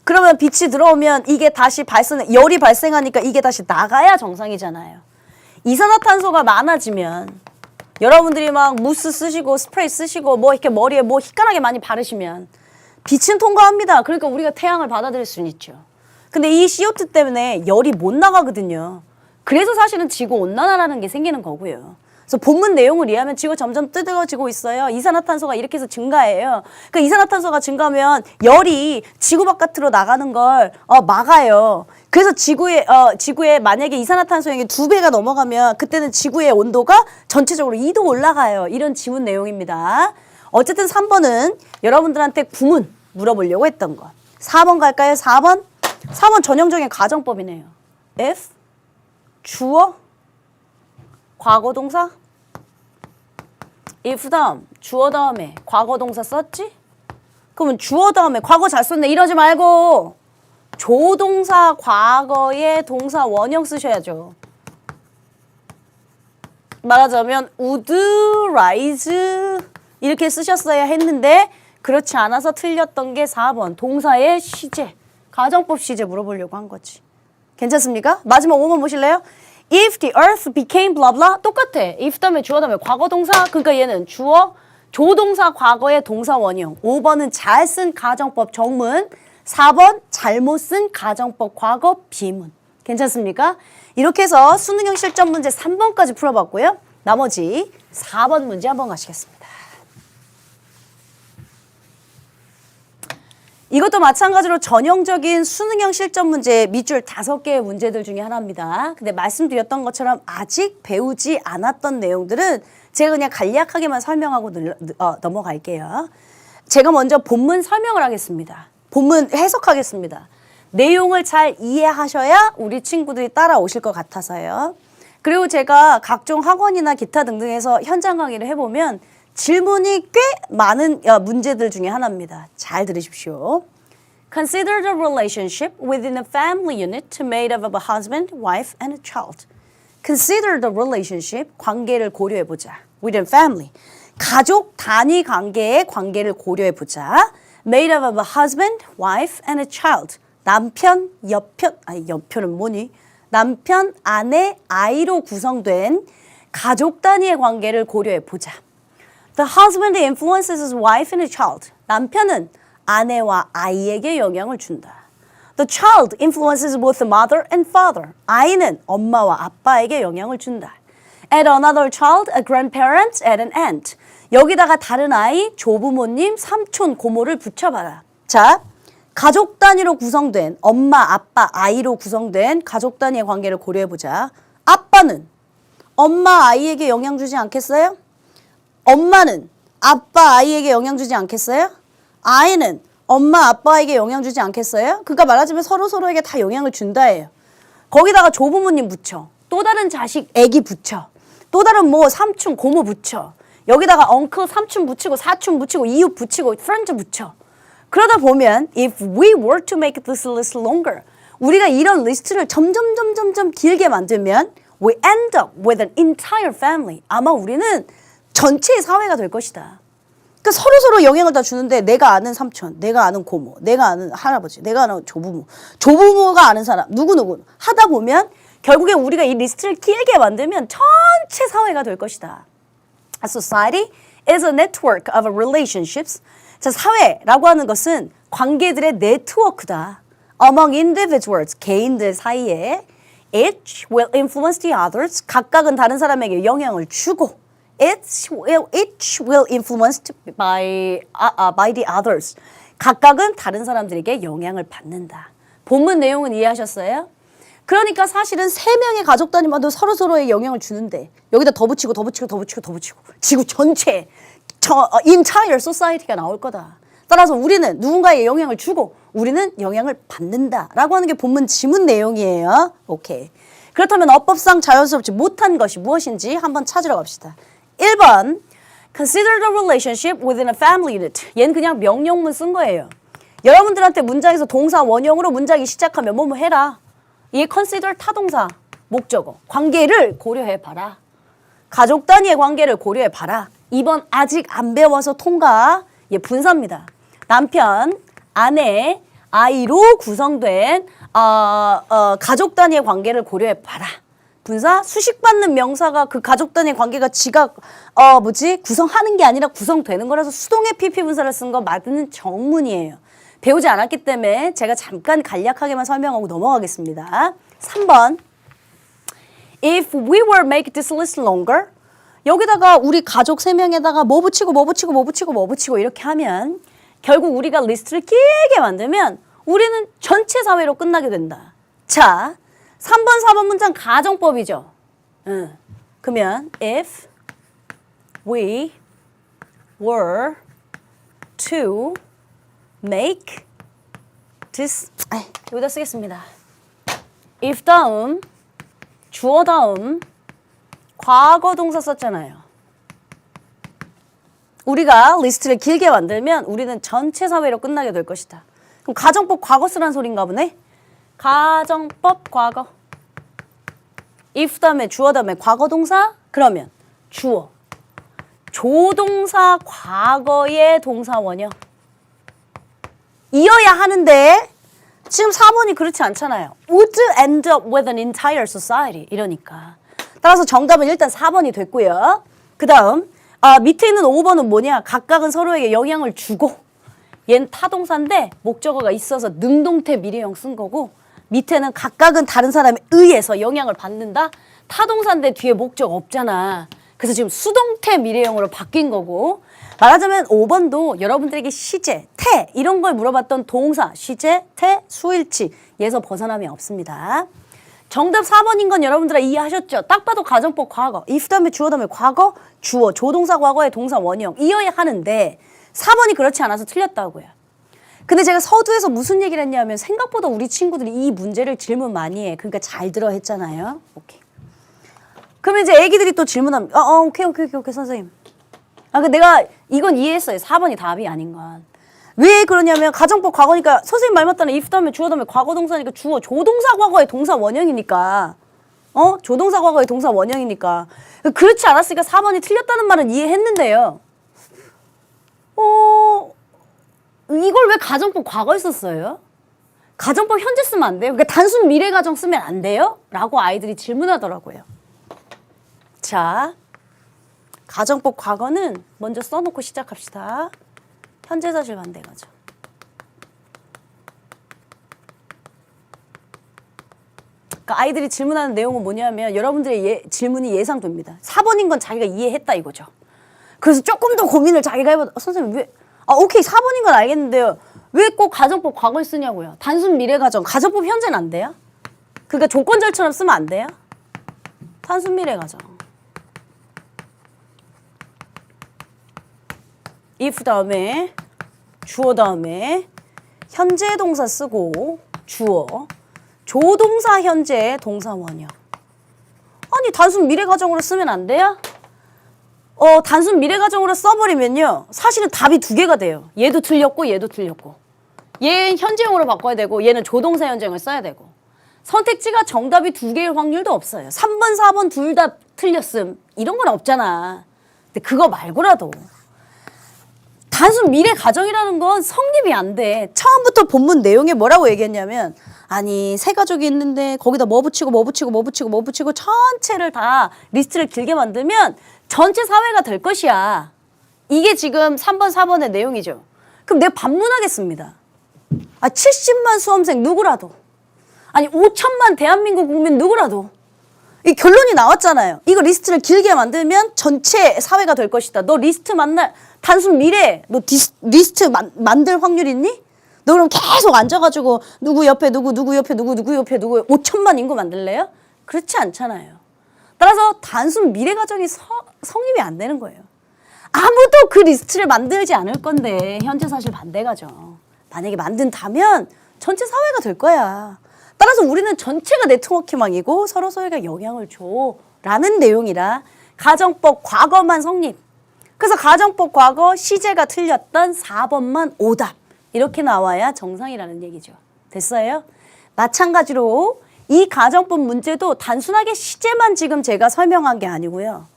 그러면 빛이 들어오면 이게 다시 열이 발생하니까 이게 다시 나가야 정상이잖아요. 이산화탄소가 많아지면 여러분들이 막 무스 쓰시고 스프레이 쓰시고 뭐 이렇게 머리에 뭐 희한하게 많이 바르시면 빛은 통과합니다. 그러니까 우리가 태양을 받아들일 수는 있죠. 근데 이 CO2 때문에 열이 못 나가거든요. 그래서 사실은 지구 온난화라는 게 생기는 거고요. 그래서 본문 내용을 이해하면 지구가 점점 뜨거워지고 있어요. 이산화탄소가 이렇게 해서 증가해요. 그 이산화탄소가 증가하면 열이 지구 바깥으로 나가는 걸 막아요. 그래서 지구에 만약에 이산화탄소량이 2배가 넘어가면 그때는 지구의 온도가 전체적으로 2도 올라가요. 이런 지문 내용입니다. 어쨌든 3번은 여러분들한테 구문 물어보려고 했던 거. 4번 갈까요? 4번? 4번 전형적인 가정법이네요. If, 주어, 과거동사, if 다음, 주어 다음에 과거동사 썼지? 그러면 주어 다음에 과거 잘 썼네 이러지 말고 조동사 과거의 동사 원형 쓰셔야죠. 말하자면 would rise 이렇게 쓰셨어야 했는데 그렇지 않아서 틀렸던 게 4번 동사의 시제, 가정법 시제 물어보려고 한 거지. 괜찮습니까? 마지막 5번 보실래요? If the earth became blah blah 똑같아. if 다음에 주어 다음에 과거 동사. 그러니까 얘는 주어 조동사 과거의 동사 원형. 5번은 잘 쓴 가정법 정문. 4번 잘못 쓴 가정법 과거 비문. 괜찮습니까? 이렇게 해서 수능형 실전 문제 3번까지 풀어봤고요. 나머지 4번 문제 한번 가시겠습니다. 이것도 마찬가지로 전형적인 수능형 실전 문제 밑줄 5개의 문제들 중에 하나입니다. 근데 말씀드렸던 것처럼 아직 배우지 않았던 내용들은 제가 그냥 간략하게만 설명하고 넘어갈게요. 제가 먼저 본문 설명을 하겠습니다. 본문 해석하겠습니다. 내용을 잘 이해하셔야 우리 친구들이 따라오실 것 같아서요. 그리고 제가 각종 학원이나 기타 등등에서 현장 강의를 해보면 질문이 꽤 많은 문제들 중에 하나입니다. 잘 들으십시오. Consider the relationship within a family unit made up of a husband, wife, and a child. Consider the relationship, 관계를 고려해보자. Within family, 가족 단위 관계의 관계를 고려해보자. Made up of a husband, wife, and a child. 남편, 여편은 뭐니? 남편, 아내, 아이로 구성된 가족 단위의 관계를 고려해보자. The husband influences his wife and a child. 남편은 아내와 아이에게 영향을 준다. The child influences both the mother and father. 아이는 엄마와 아빠에게 영향을 준다. Add another child, a grandparent, and an aunt. 여기다가 다른 아이, 조부모님, 삼촌, 고모를 붙여봐라. 자, 가족 단위로 구성된 엄마, 아빠, 아이로 구성된 가족 단위의 관계를 고려해보자. 아빠는 엄마, 아이에게 영향 주지 않겠어요? 엄마는 아빠, 아이에게 영향 주지 않겠어요? 아이는 엄마, 아빠에게 영향 주지 않겠어요? 그러니까 말하자면 서로에게 다 영향을 준다예요. 거기다가 조부모님 붙여. 또 다른 자식, 애기 붙여. 또 다른 뭐 삼촌, 고모 붙여. 여기다가 엉클, 삼촌 붙이고 사촌 붙이고 이웃 붙이고 프렌드 붙여. 그러다 보면 if we were to make this list longer, 우리가 이런 리스트를 점점 길게 만들면 we end up with an entire family. 아마 우리는 전체의 사회가 될 것이다. 그러니까 서로 영향을 다 주는데 내가 아는 삼촌, 내가 아는 고모, 내가 아는 할아버지, 내가 아는 조부모, 조부모가 아는 사람, 누구 하다 보면 결국에 우리가 이 리스트를 길게 만들면 전체 사회가 될 것이다. A society is a network of relationships. 자, 사회라고 하는 것은 관계들의 네트워크다. Among individuals, 개인들 사이에 each will influence the others. 각각은 다른 사람에게 영향을 주고 each will influenced by the others. 각각은 다른 사람들에게 영향을 받는다. 본문 내용은 이해하셨어요? 그러니까 사실은 3명의 가족 단위만도 서로의 영향을 주는데 여기다 더 붙이고 지구 전체 entire society가 나올 거다. 따라서 우리는 누군가에 영향을 주고 우리는 영향을 받는다라고 하는 게 본문 지문 내용이에요. 오케이. 그렇다면 어법상 자연스럽지 못한 것이 무엇인지 한번 찾으러 갑시다. 1번 Consider the relationship within a family unit. 얘는 그냥 명령문 쓴 거예요. 여러분들한테 문장에서 동사 원형으로 문장이 시작하면 뭐뭐 해라. 이 consider 타동사 목적어 관계를 고려해봐라. 가족 단위의 관계를 고려해봐라. 2번 아직 안 배워서 통과. 예, 분사입니다. 남편, 아내, 아이로 구성된 가족 단위의 관계를 고려해봐라. 분사 수식받는 명사가 그 가족 단위의 관계가 지가 구성하는 게 아니라 구성되는 거라서 수동의 PP 분사를 쓴 거 맞는 정문이에요. 배우지 않았기 때문에 제가 잠깐 간략하게만 설명하고 넘어가겠습니다. 3번 If we were make this list longer, 여기다가 우리 가족 3명에다가 뭐 붙이고 이렇게 하면 결국 우리가 리스트를 길게 만들면 우리는 전체 사회로 끝나게 된다. 자, 3번, 4번 문장 가정법이죠. 그러면 if we were to make this 여기다 쓰겠습니다. if 다음 주어 다음 과거 동사 썼잖아요. 우리가 리스트를 길게 만들면 우리는 전체 사회로 끝나게 될 것이다. 그럼 가정법 과거 쓰란 소린가 보네. 가정법 과거. if 다음에 주어 다음에 과거 동사 그러면 주어. 조동사 과거의 동사 원형. 이어야 하는데 지금 4번이 그렇지 않잖아요. Would end up with an entire society. 이러니까. 따라서 정답은 일단 4번이 됐고요. 그 다음 밑에 있는 5번은 뭐냐. 각각은 서로에게 영향을 주고 얘는 타동사인데 목적어가 있어서 능동태 미래형 쓴 거고 밑에는 각각은 다른 사람에 의해서 영향을 받는다. 타동사인데 뒤에 목적 없잖아. 그래서 지금 수동태 미래형으로 바뀐 거고 말하자면 5번도 여러분들에게 시제, 태 이런 걸 물어봤던 동사, 시제, 태, 수일치 예서 벗어남이 없습니다. 정답 4번인 건 여러분들 이해하셨죠? 딱 봐도 가정법 과거, if 다음에 주어 다음에 과거, 주어, 조동사 과거의 동사 원형 이어야 하는데 4번이 그렇지 않아서 틀렸다고요. 근데 제가 서두에서 무슨 얘기를 했냐면 생각보다 우리 친구들이 이 문제를 질문 많이 해. 그러니까 잘 들어 했잖아요. 오케이. 그러면 이제 애기들이 또 질문하면 오케이 선생님. 그 내가 이건 이해했어요. 4번이 답이 아닌 건. 왜 그러냐면 가정법 과거니까 선생님 말 맞다는 if 다음에 주어 다음에 과거 동사니까 주어 조동사 과거의 동사 원형이니까 조동사 과거의 동사 원형이니까 그렇지 않았으니까 4번이 틀렸다는 말은 이해했는데요. 이걸 왜 가정법 과거에 썼어요? 가정법 현재 쓰면 안 돼요? 그러니까 단순 미래 가정 쓰면 안 돼요? 라고 아이들이 질문하더라고요. 자, 가정법 과거는 먼저 써놓고 시작합시다. 현재 사실 반대 가정. 그러니까 아이들이 질문하는 내용은 뭐냐면 여러분들의 질문이 예상됩니다. 4번인 건 자기가 이해했다 이거죠. 그래서 조금 더 고민을 자기가 해봐. 선생님 왜? 오케이 4번인 건 알겠는데요. 왜 꼭 가정법 과거에 쓰냐고요. 단순 미래 가정. 가정법 현재는 안 돼요? 그러니까 조건절처럼 쓰면 안 돼요? 단순 미래 가정. if 다음에 주어 다음에 현재 동사 쓰고 주어 조동사 현재 동사 원형. 아니 단순 미래 가정으로 쓰면 안 돼요? 단순 미래 가정으로 써버리면요 사실은 답이 두 개가 돼요. 얘도 틀렸고 얘도 틀렸고 얘는 현재형으로 바꿔야 되고 얘는 조동사 현재형을 써야 되고 선택지가 정답이 두 개일 확률도 없어요. 3번 4번 둘 다 틀렸음 이런 건 없잖아. 근데 그거 말고라도 단순 미래 가정이라는 건 성립이 안 돼. 처음부터 본문 내용에 뭐라고 얘기했냐면 아니 세 가족이 있는데 거기다 뭐 붙이고 뭐 붙이고 뭐 붙이고 뭐 붙이고 전체를 다 리스트를 길게 만들면 전체 사회가 될 것이야. 이게 지금 3번 4번의 내용이죠. 그럼 내가 반문하겠습니다. 70만 수험생 누구라도 아니 5천만 대한민국 국민 누구라도 이 결론이 나왔잖아요. 이거 리스트를 길게 만들면 전체 사회가 될 것이다. 너 리스트 단순 미래 너 리스트 만들 확률 있니? 너 그럼 계속 앉아가지고 누구 옆에 누구 옆에 누구 옆에 누구 5천만 인구 만들래요? 그렇지 않잖아요. 따라서 단순 미래 가정이 성립이 안 되는 거예요. 아무도 그 리스트를 만들지 않을 건데 현재 사실 반대 가정. 만약에 만든다면 전체 사회가 될 거야. 따라서 우리는 전체가 네트워킹망이고 서로 서로에게 영향을 줘 라는 내용이라 가정법 과거만 성립. 그래서 가정법 과거 시제가 틀렸던 4번만 오답. 이렇게 나와야 정상이라는 얘기죠. 됐어요? 마찬가지로 이 가정법 문제도 단순하게 시제만 지금 제가 설명한 게 아니고요.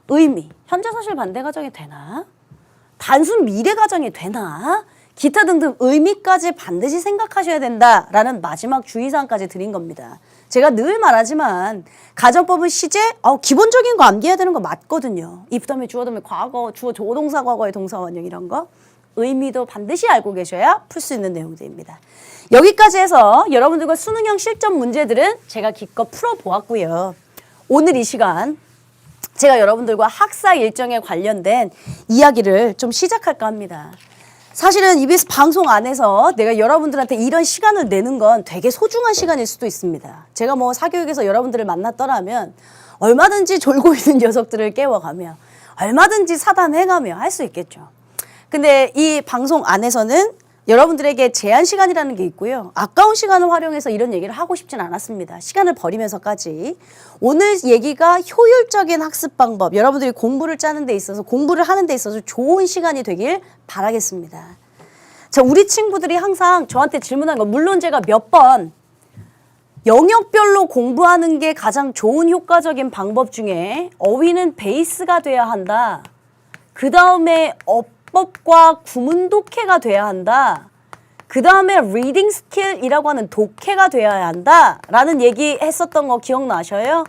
의미, 현재 사실 반대 가정이 되나? 단순 미래 가정이 되나? 기타 등등 의미까지 반드시 생각하셔야 된다라는 마지막 주의사항까지 드린 겁니다. 제가 늘 말하지만 가정법은 시제, 기본적인 거 암기해야 되는 거 맞거든요. if 다음에 주어 다음에 과거, 주어 조동사 과거의 동사 원형 이런 거. 의미도 반드시 알고 계셔야 풀 수 있는 내용들입니다. 여기까지 해서 여러분들과 수능형 실전 문제들은 제가 기껏 풀어보았고요. 오늘 이 시간 제가 여러분들과 학사 일정에 관련된 이야기를 좀 시작할까 합니다. 사실은 EBS 방송 안에서 내가 여러분들한테 이런 시간을 내는 건 되게 소중한 시간일 수도 있습니다. 제가 뭐 사교육에서 여러분들을 만났더라면 얼마든지 졸고 있는 녀석들을 깨워가며 얼마든지 사담해가며 할 수 있겠죠. 근데 이 방송 안에서는 여러분들에게 제한 시간이라는 게 있고요. 아까운 시간을 활용해서 이런 얘기를 하고 싶진 않았습니다. 시간을 버리면서까지. 오늘 얘기가 효율적인 학습 방법, 여러분들이 공부를 짜는 데 있어서, 공부를 하는 데 있어서 좋은 시간이 되길 바라겠습니다. 자, 우리 친구들이 항상 저한테 질문한 거, 물론 제가 몇 번 영역별로 공부하는 게 가장 좋은 효과적인 방법 중에 어휘는 베이스가 돼야 한다. 그 다음에 어법과 구문 독해가 돼야 한다. 그 다음에 리딩 스킬이라고 하는 독해가 되어야 한다. 라는 얘기 했었던 거 기억나셔요?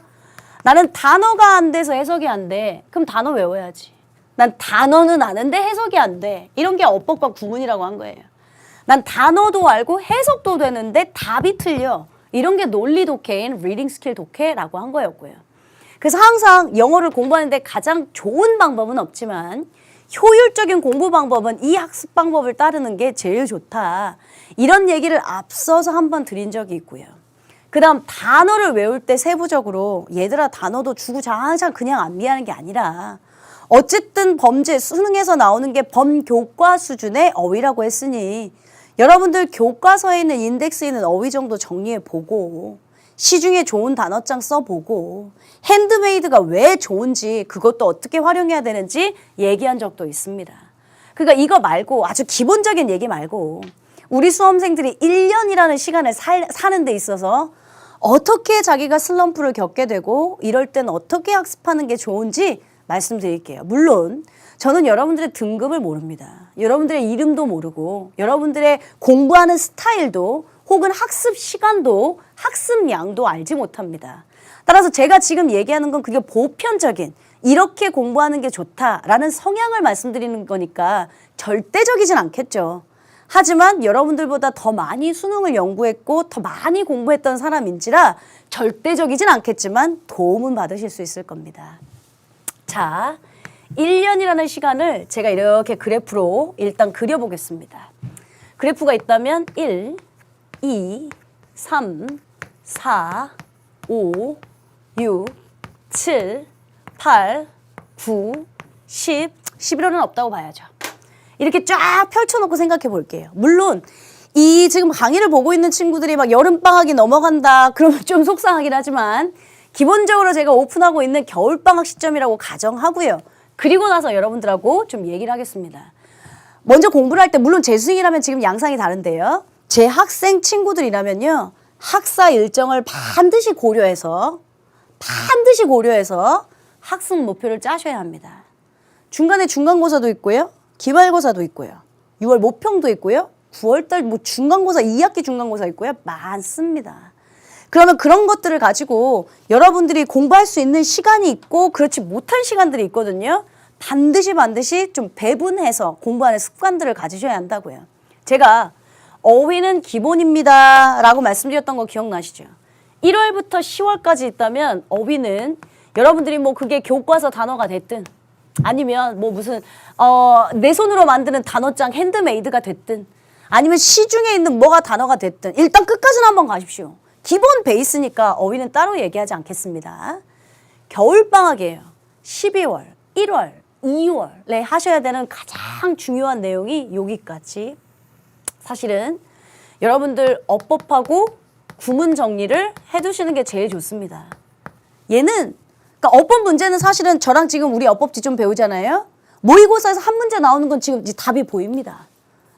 나는 단어가 안 돼서 해석이 안 돼. 그럼 단어 외워야지. 난 단어는 아는데 해석이 안 돼. 이런 게 어법과 구문이라고 한 거예요. 난 단어도 알고 해석도 되는데 답이 틀려. 이런 게 논리 독해인 리딩 스킬 독해라고 한 거였고요. 그래서 항상 영어를 공부하는데 가장 좋은 방법은 없지만 효율적인 공부 방법은 이 학습 방법을 따르는 게 제일 좋다. 이런 얘기를 앞서서 한번 드린 적이 있고요. 그 다음 단어를 외울 때 세부적으로 얘들아 단어도 주구장창 그냥 암기하는 게 아니라 어쨌든 범죄 수능에서 나오는 게 범교과 수준의 어휘라고 했으니 여러분들 교과서에 있는 인덱스에 있는 어휘 정도 정리해보고 시중에 좋은 단어장 써보고 핸드메이드가 왜 좋은지 그것도 어떻게 활용해야 되는지 얘기한 적도 있습니다. 그러니까 이거 말고 아주 기본적인 얘기 말고 우리 수험생들이 1년이라는 시간을 사는 데 있어서 어떻게 자기가 슬럼프를 겪게 되고 이럴 땐 어떻게 학습하는 게 좋은지 말씀드릴게요. 물론 저는 여러분들의 등급을 모릅니다. 여러분들의 이름도 모르고 여러분들의 공부하는 스타일도 혹은 학습 시간도 학습량도 알지 못합니다. 따라서 제가 지금 얘기하는 건 그게 보편적인 이렇게 공부하는 게 좋다라는 성향을 말씀드리는 거니까 절대적이진 않겠죠. 하지만 여러분들보다 더 많이 수능을 연구했고 더 많이 공부했던 사람인지라 절대적이진 않겠지만 도움은 받으실 수 있을 겁니다. 자, 1년이라는 시간을 제가 이렇게 그래프로 일단 그려보겠습니다. 그래프가 있다면 1, 2, 3, 4, 5, 6, 7, 8, 9, 10, 11월은 없다고 봐야죠. 이렇게 쫙 펼쳐놓고 생각해 볼게요. 물론 이 지금 강의를 보고 있는 친구들이 막 여름방학이 넘어간다 그러면 좀 속상하긴 하지만 기본적으로 제가 오픈하고 있는 겨울방학 시점이라고 가정하고요. 그리고 나서 여러분들하고 좀 얘기를 하겠습니다. 먼저 공부를 할 때 물론 재수생이라면 지금 양상이 다른데요. 제 학생 친구들이라면요. 학사 일정을 반드시 고려해서 학습 목표를 짜셔야 합니다. 중간에 중간고사도 있고요. 기말고사도 있고요. 6월 모평도 있고요. 9월달 뭐 중간고사 2학기 중간고사 있고요. 많습니다. 그러면 그런 것들을 가지고 여러분들이 공부할 수 있는 시간이 있고 그렇지 못한 시간들이 있거든요. 반드시 좀 배분해서 공부하는 습관들을 가지셔야 한다고요. 제가 어휘는 기본입니다 라고 말씀드렸던 거 기억나시죠? 1월부터 10월까지 있다면 어휘는 여러분들이 뭐 그게 교과서 단어가 됐든 아니면 뭐 무슨 내 손으로 만드는 단어장 핸드메이드가 됐든 아니면 시중에 있는 뭐가 단어가 됐든 일단 끝까지는 한번 가십시오. 기본 베이스니까 어휘는 따로 얘기하지 않겠습니다. 겨울방학이에요. 12월, 1월, 2월에 하셔야 되는 가장 중요한 내용이 여기까지. 사실은 여러분들 어법하고 구문 정리를 해두시는 게 제일 좋습니다. 얘는 그러니까 어법 문제는 사실은 저랑 지금 우리 어법지 좀 배우잖아요. 모의고사에서 한 문제 나오는 건 지금 이제 답이 보입니다.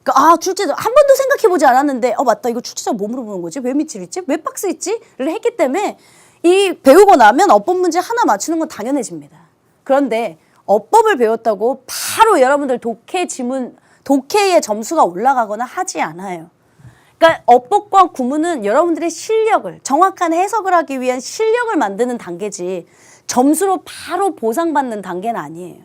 그러니까 출제자 한 번도 생각해보지 않았는데 맞다 이거 출제자 뭐 물어보는 거지? 왜 밑줄 있지? 왜 박스 있지?를 했기 때문에 이 배우고 나면 어법 문제 하나 맞추는 건 당연해집니다. 그런데 어법을 배웠다고 바로 여러분들 독해 지문 독해의 점수가 올라가거나 하지 않아요. 그러니까 어법과 구문은 여러분들의 실력을 정확한 해석을 하기 위한 실력을 만드는 단계지 점수로 바로 보상받는 단계는 아니에요.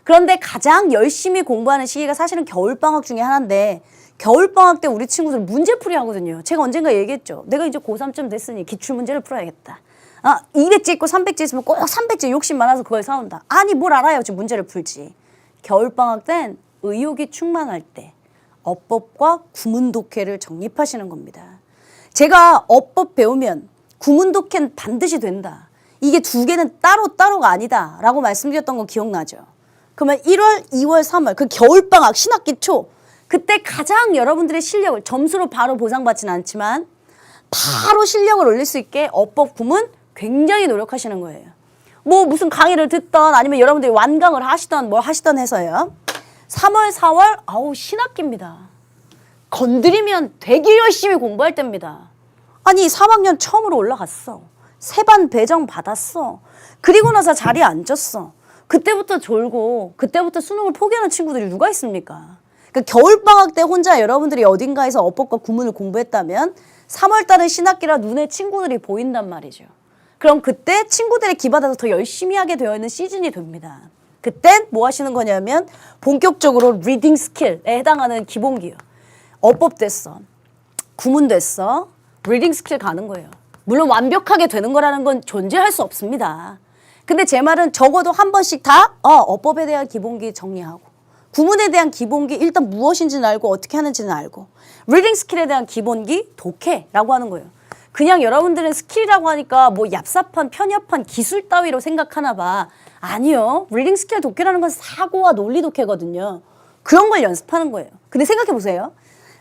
그런데 가장 열심히 공부하는 시기가 사실은 겨울방학 중에 하나인데 겨울방학 때 우리 친구들 문제풀이 하거든요. 제가 언젠가 얘기했죠. 내가 이제 고3쯤 됐으니 기출문제를 풀어야겠다. 200제 있고 300제 있으면 꼭 300제 욕심 많아서 그걸 사온다. 아니 뭘 알아요. 지금 문제를 풀지. 겨울방학 땐 의욕이 충만할 때 어법과 구문 독해를 정립하시는 겁니다. 제가 어법 배우면 구문 독해는 반드시 된다. 이게 두 개는 따로가 아니다 라고 말씀드렸던 거 기억나죠? 그러면 1월, 2월, 3월 그 겨울방학 신학기 초 그때 가장 여러분들의 실력을 점수로 바로 보상받지는 않지만 바로 실력을 올릴 수 있게 어법 구문 굉장히 노력하시는 거예요. 뭐 무슨 강의를 듣던 아니면 여러분들이 완강을 하시던 뭘 하시던 해서요. 3월, 4월 신학기입니다. 건드리면 되게 열심히 공부할 때입니다. 아니 3학년 처음으로 올라갔어. 세반 배정 받았어. 그리고 나서 자리에 앉았어. 그때부터 졸고 그때부터 수능을 포기하는 친구들이 누가 있습니까? 그러니까 겨울방학 때 혼자 여러분들이 어딘가에서 어법과 구문을 공부했다면 3월 달은 신학기라 눈에 친구들이 보인단 말이죠. 그럼 그때 친구들의 기받아서 더 열심히 하게 되어 있는 시즌이 됩니다. 그땐 뭐 하시는 거냐면 본격적으로 리딩 스킬에 해당하는 기본기요. 어법 됐어. 구문 됐어. 리딩 스킬 가는 거예요. 물론 완벽하게 되는 거라는 건 존재할 수 없습니다. 근데 제 말은 적어도 한 번씩 다 어법에 대한 기본기 정리하고 구문에 대한 기본기 일단 무엇인지는 알고 어떻게 하는지는 알고 리딩 스킬에 대한 기본기 독해라고 하는 거예요. 그냥 여러분들은 스킬이라고 하니까 뭐 얍삽한 편협한 기술 따위로 생각하나 봐. 아니요. 리딩 스킬 독해라는 건 사고와 논리 독해거든요. 그런 걸 연습하는 거예요. 근데 생각해 보세요.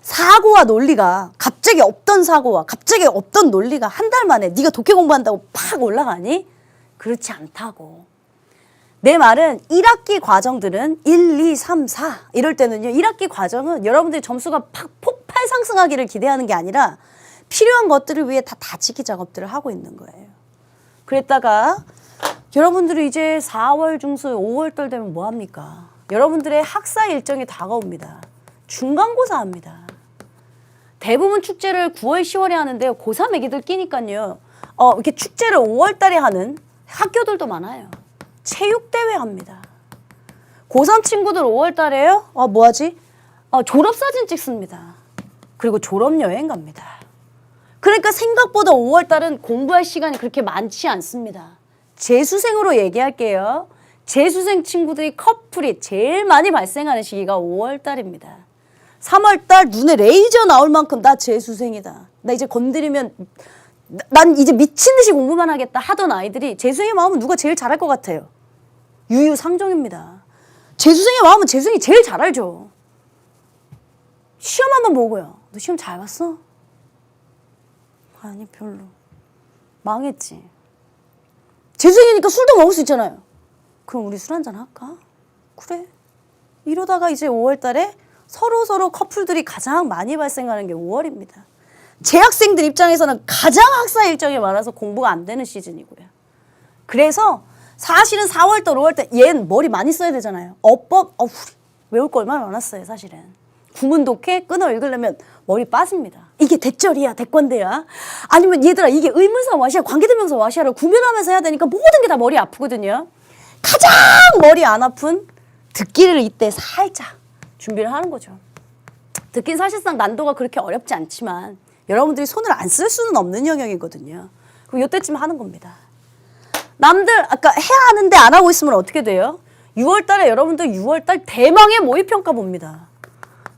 사고와 논리가 갑자기 없던 사고와 갑자기 없던 논리가 한 달 만에 네가 독해 공부한다고 팍 올라가니? 그렇지 않다고. 내 말은 1학기 과정들은 1, 2, 3, 4 이럴 때는요. 1학기 과정은 여러분들이 점수가 팍 폭발 상승하기를 기대하는 게 아니라 필요한 것들을 위해 다 다지기 작업들을 하고 있는 거예요. 그랬다가 여러분들이 이제 4월 중순 5월 달 되면 뭐합니까? 여러분들의 학사 일정이 다가옵니다. 중간고사 합니다. 대부분 축제를 9월 10월에 하는데요. 고3 애기들 끼니까요. 이렇게 축제를 5월 달에 하는 학교들도 많아요. 체육대회 합니다. 고3 친구들 5월 달에요? 뭐하지? 졸업사진 찍습니다. 그리고 졸업여행 갑니다. 그러니까 생각보다 5월 달은 공부할 시간이 그렇게 많지 않습니다. 재수생으로 얘기할게요. 재수생 친구들이 커플이 제일 많이 발생하는 시기가 5월 달입니다. 3월 달 눈에 레이저 나올 만큼 나 재수생이다. 나 이제 건드리면 난 이제 미친 듯이 공부만 하겠다 하던 아이들이 재수생의 마음은 누가 제일 잘할 것 같아요? 유유상종입니다. 재수생의 마음은 재수생이 제일 잘 알죠. 시험 한번 보고요. 너 시험 잘 봤어? 아니 별로. 망했지. 재수생이니까 술도 먹을 수 있잖아요. 그럼 우리 술 한잔 할까? 그래. 이러다가 이제 5월 달에 서로 커플들이 가장 많이 발생하는 게 5월입니다. 재학생들 입장에서는 가장 학사 일정이 많아서 공부가 안 되는 시즌이고요. 그래서 사실은 4월 달, 5월 달 얘는 머리 많이 써야 되잖아요. 어법, 외울 거 얼마나 많았어요 사실은. 구문 독해 끊어 읽으려면 머리 빠집니다. 이게 대절이야 대권대야. 아니면 얘들아 이게 의문사 와시야 관계대명사 와시야를 구별하면서 해야 되니까 모든 게 다 머리 아프거든요. 가장 머리 안 아픈 듣기를 이때 살짝 준비를 하는 거죠. 듣기는 사실상 난도가 그렇게 어렵지 않지만 여러분들이 손을 안 쓸 수는 없는 영역이거든요. 그럼 이때쯤 하는 겁니다. 남들 아까 해야 하는데 안 하고 있으면 어떻게 돼요? 6월 달에 여러분들 6월 달 대망의 모의평가 봅니다.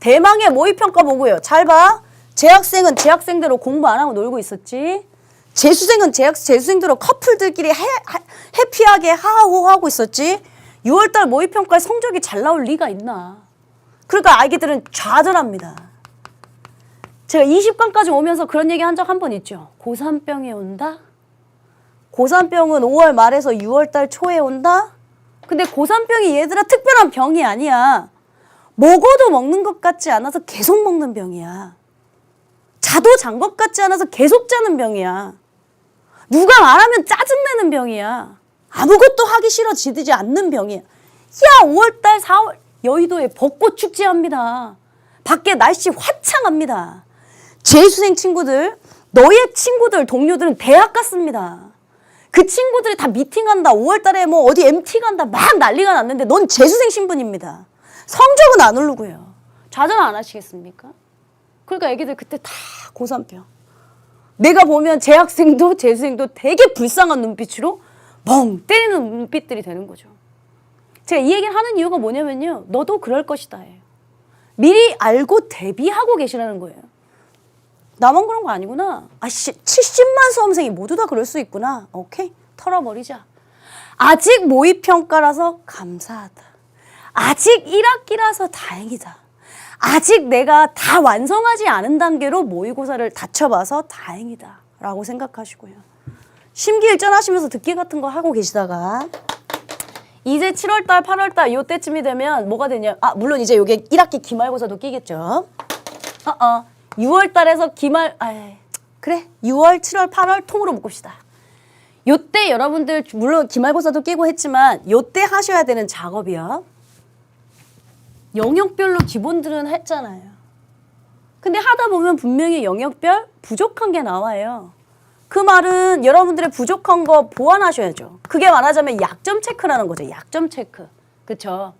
대망의 모의평가 보고요. 잘 봐. 재학생은 재학생대로 공부 안 하고 놀고 있었지. 재수생은 재수생대로 커플들끼리 해피하게 하하호하고 있었지. 6월 달 모의평가에 성적이 잘 나올 리가 있나. 그러니까 아이들은 좌절합니다. 제가 20강까지 오면서 그런 얘기 한 적 한 번 있죠. 고3병이 온다? 고3병은 5월 말에서 6월 달 초에 온다? 근데 고3병이 얘들아 특별한 병이 아니야. 먹어도 먹는 것 같지 않아서 계속 먹는 병이야. 자도 잔 것 같지 않아서 계속 자는 병이야. 누가 말하면 짜증내는 병이야. 아무것도 하기 싫어지지 않는 병이야. 야 5월달 4월 여의도에 벚꽃 축제합니다. 밖에 날씨 화창합니다. 재수생 친구들 너의 친구들 동료들은 대학 갔습니다. 그 친구들이 다 미팅한다. 5월달에 뭐 어디 MT 간다. 막 난리가 났는데 넌 재수생 신분입니다. 성적은 안 오르고요. 좌절 안 하시겠습니까? 그러니까 애기들 그때 다 고3병. 내가 보면 재학생도 재수생도 되게 불쌍한 눈빛으로 멍 때리는 눈빛들이 되는 거죠. 제가 이 얘기를 하는 이유가 뭐냐면요. 너도 그럴 것이다 예요. 미리 알고 대비하고 계시라는 거예요. 나만 그런 거 아니구나. 70만 수험생이 모두 다 그럴 수 있구나. 오케이, 털어버리자. 아직 모의평가라서 감사하다. 아직 1학기라서 다행이다. 아직 내가 다 완성하지 않은 단계로 모의고사를 다쳐봐서 다행이다 라고 생각하시고요. 심기일전하시면서 듣기 같은 거 하고 계시다가 이제 7월달, 8월달 이때쯤이 되면 뭐가 되냐. 물론 이제 이게 1학기 기말고사도 끼겠죠. 6월달에서 그래 6월, 7월, 8월 통으로 묶읍시다. 요때 여러분들 물론 기말고사도 끼고 했지만 요때 하셔야 되는 작업이요. 영역별로 기본들은 했잖아요. 근데 하다 보면 분명히 영역별 부족한 게 나와요. 그 말은 여러분들의 부족한 거 보완하셔야죠. 그게 말하자면 약점 체크라는 거죠. 약점 체크. 그쵸?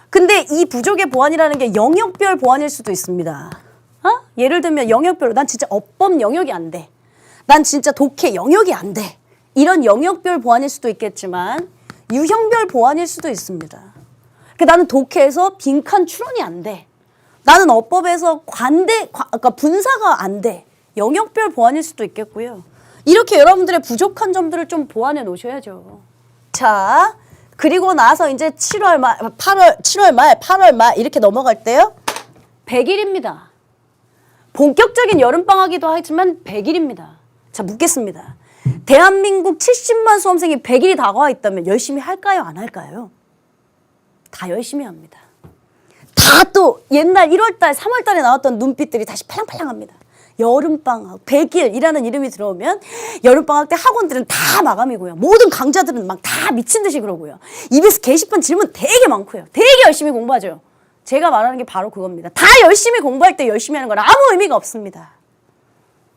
근데 이 부족의 보완이라는 게 영역별 보완일 수도 있습니다. 예를 들면 영역별로 난 진짜 어법 영역이 안 돼. 난 진짜 독해 영역이 안 돼. 이런 영역별 보완일 수도 있겠지만 유형별 보완일 수도 있습니다. 그러니까 나는 독해에서 빈칸 추론이 안 돼. 나는 어법에서 그러니까 분사가 안 돼. 영역별 보완일 수도 있겠고요. 이렇게 여러분들의 부족한 점들을 좀 보완해 놓으셔야죠. 자, 그리고 나서 이제 7월 말, 8월 말 이렇게 넘어갈 때요. 100일입니다. 본격적인 여름방학이기도 하지만 100일입니다. 자, 묻겠습니다. 대한민국 70만 수험생이 100일이 다가와 있다면 열심히 할까요? 안 할까요? 다 열심히 합니다. 다 또 옛날 1월달, 3월달에 나왔던 눈빛들이 다시 팔랑팔랑합니다. 여름방학, 100일이라는 이름이 들어오면 여름방학 때 학원들은 다 마감이고요. 모든 강좌들은 막 다 미친 듯이 그러고요. EBS 게시판 질문 되게 많고요. 되게 열심히 공부하죠. 제가 말하는 게 바로 그겁니다. 다 열심히 공부할 때 열심히 하는 건 아무 의미가 없습니다.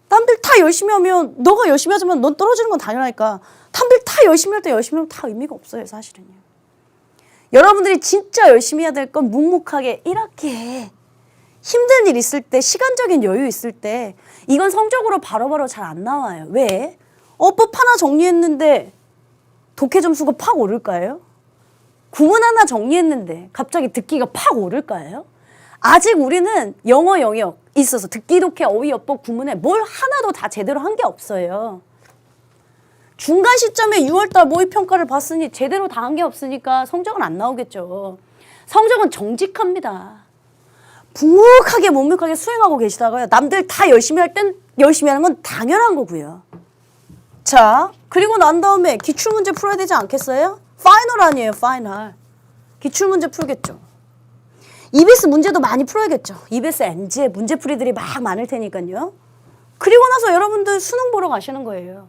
남들 다 열심히 하면 너가 열심히 하지만 넌 떨어지는 건 당연하니까 남들 다 열심히 할 때 열심히 하면 다 의미가 없어요, 사실은요. 여러분들이 진짜 열심히 해야 될 건 묵묵하게 1학기에 힘든 일 있을 때, 시간적인 여유 있을 때 이건 성적으로 바로바로 잘 안 나와요. 왜? 어법 하나 정리했는데 독해 점수가 팍 오를까요? 구문 하나 정리했는데 갑자기 듣기가 팍 오를까요? 아직 우리는 영어 영역 있어서 듣기, 독해, 어휘, 어법, 구문에 뭘 하나도 다 제대로 한 게 없어요. 중간 시점에 6월달 모의평가를 봤으니 제대로 다 한 게 없으니까 성적은 안 나오겠죠. 성적은 정직합니다. 묵묵하게 수행하고 계시다가요. 남들 다 열심히 할 땐 열심히 하는 건 당연한 거고요. 자, 그리고 난 다음에 기출문제 풀어야 되지 않겠어요? 파이널 아니에요, 파이널. 기출문제 풀겠죠. EBS 문제도 많이 풀어야겠죠. EBS NG에 문제풀이들이 막 많을 테니까요. 그리고 나서 여러분들 수능 보러 가시는 거예요.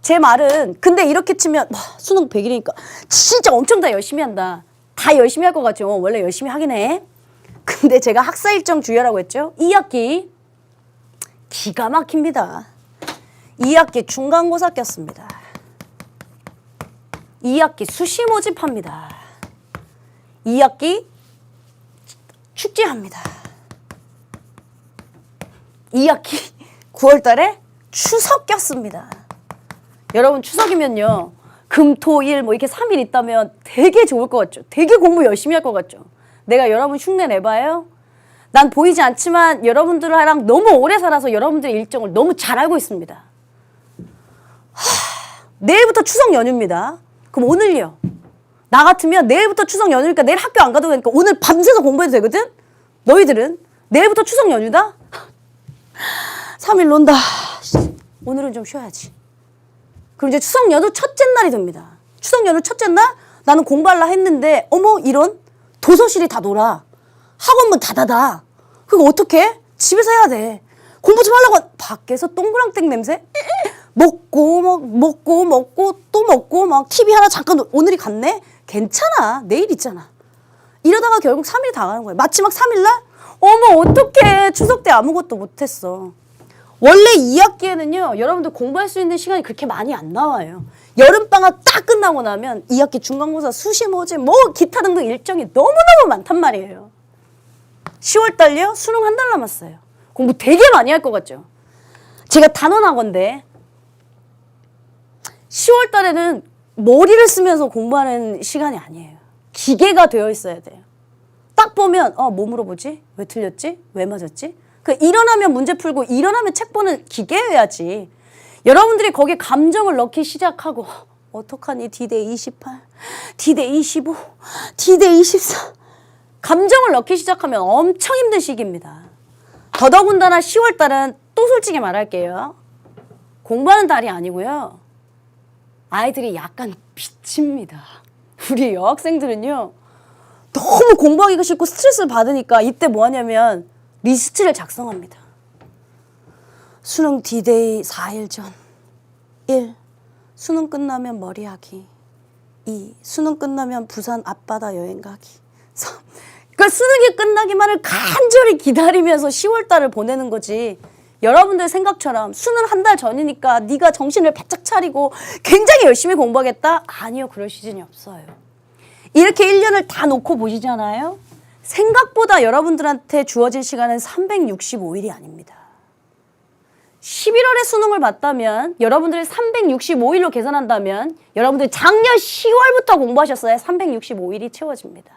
제 말은 근데 이렇게 치면 수능 100일이니까 진짜 엄청 다 열심히 한다. 다 열심히 할 것 같죠. 원래 열심히 하긴 해. 근데 제가 학사 일정 주의하라고 했죠. 2학기 기가 막힙니다. 2학기 중간고사 꼈습니다. 2학기 수시 모집합니다. 2학기 축제합니다. 2학기 9월달에 추석 꼈습니다. 여러분 추석이면요. 금, 토, 일 뭐 이렇게 3일 있다면 되게 좋을 것 같죠. 되게 공부 열심히 할 것 같죠. 내가 여러분 흉내 내봐요? 난 보이지 않지만 여러분들이랑 너무 오래 살아서 여러분들의 일정을 너무 잘 알고 있습니다. 내일부터 추석 연휴입니다. 그럼 오늘요. 나 같으면 내일부터 추석 연휴니까 내일 학교 안 가도 되니까 오늘 밤새서 공부해도 되거든? 너희들은 내일부터 추석 연휴다? 3일 논다. 오늘은 좀 쉬어야지. 그럼 이제 추석 연휴 첫째 날이 됩니다. 추석 연휴 첫째 날 나는 공부하려 했는데 어머 이런 도서실이 다 놀아. 학원문 닫아다. 그거 어떡해? 집에서 해야 돼. 공부 좀 하려고 밖에서 동그랑땡 냄새? 먹고 또 먹고 막 TV 하나 잠깐 오늘이 갔네? 괜찮아. 내일 있잖아. 이러다가 결국 3일 다 가는 거예요. 마지막 3일날 어머 어떡해. 추석 때 아무것도 못했어. 원래 2학기에는요. 여러분들 공부할 수 있는 시간이 그렇게 많이 안 나와요. 여름방학 딱 끝나고 나면 2학기 중간고사 수시 모집 뭐 기타 등등 일정이 너무너무 많단 말이에요. 10월달요? 수능 한 달 남았어요. 공부 되게 많이 할 것 같죠? 제가 단원학원데 10월달에는 머리를 쓰면서 공부하는 시간이 아니에요. 기계가 되어 있어야 돼요. 딱 보면 뭐 물어보지? 왜 틀렸지? 왜 맞았지? 일어나면 문제 풀고 일어나면 책 보는 기계여야지. 여러분들이 거기에 감정을 넣기 시작하고 어떡하니 D-Day 28, D-Day 25, D-Day 24 감정을 넣기 시작하면 엄청 힘든 시기입니다. 더더군다나 10월달은 또 솔직히 말할게요. 공부하는 달이 아니고요. 아이들이 약간 미칩니다. 우리 여학생들은요. 너무 공부하기가 싫고 스트레스를 받으니까 이때 뭐 하냐면 리스트를 작성합니다. 수능 D-Day 4일 전. 1. 수능 끝나면 머리하기. 2. 수능 끝나면 부산 앞바다 여행 가기. 3. 그러니까 수능이 끝나기만을 간절히 기다리면서 10월달을 보내는 거지. 여러분들 생각처럼 수능 한 달 전이니까 네가 정신을 바짝 차리고 굉장히 열심히 공부하겠다? 아니요. 그럴 시즌이 없어요. 이렇게 1년을 다 놓고 보시잖아요. 생각보다 여러분들한테 주어진 시간은 365일이 아닙니다. 11월에 수능을 봤다면 여러분들이 365일로 계산한다면 여러분들이 작년 10월부터 공부하셨어야 365일이 채워집니다.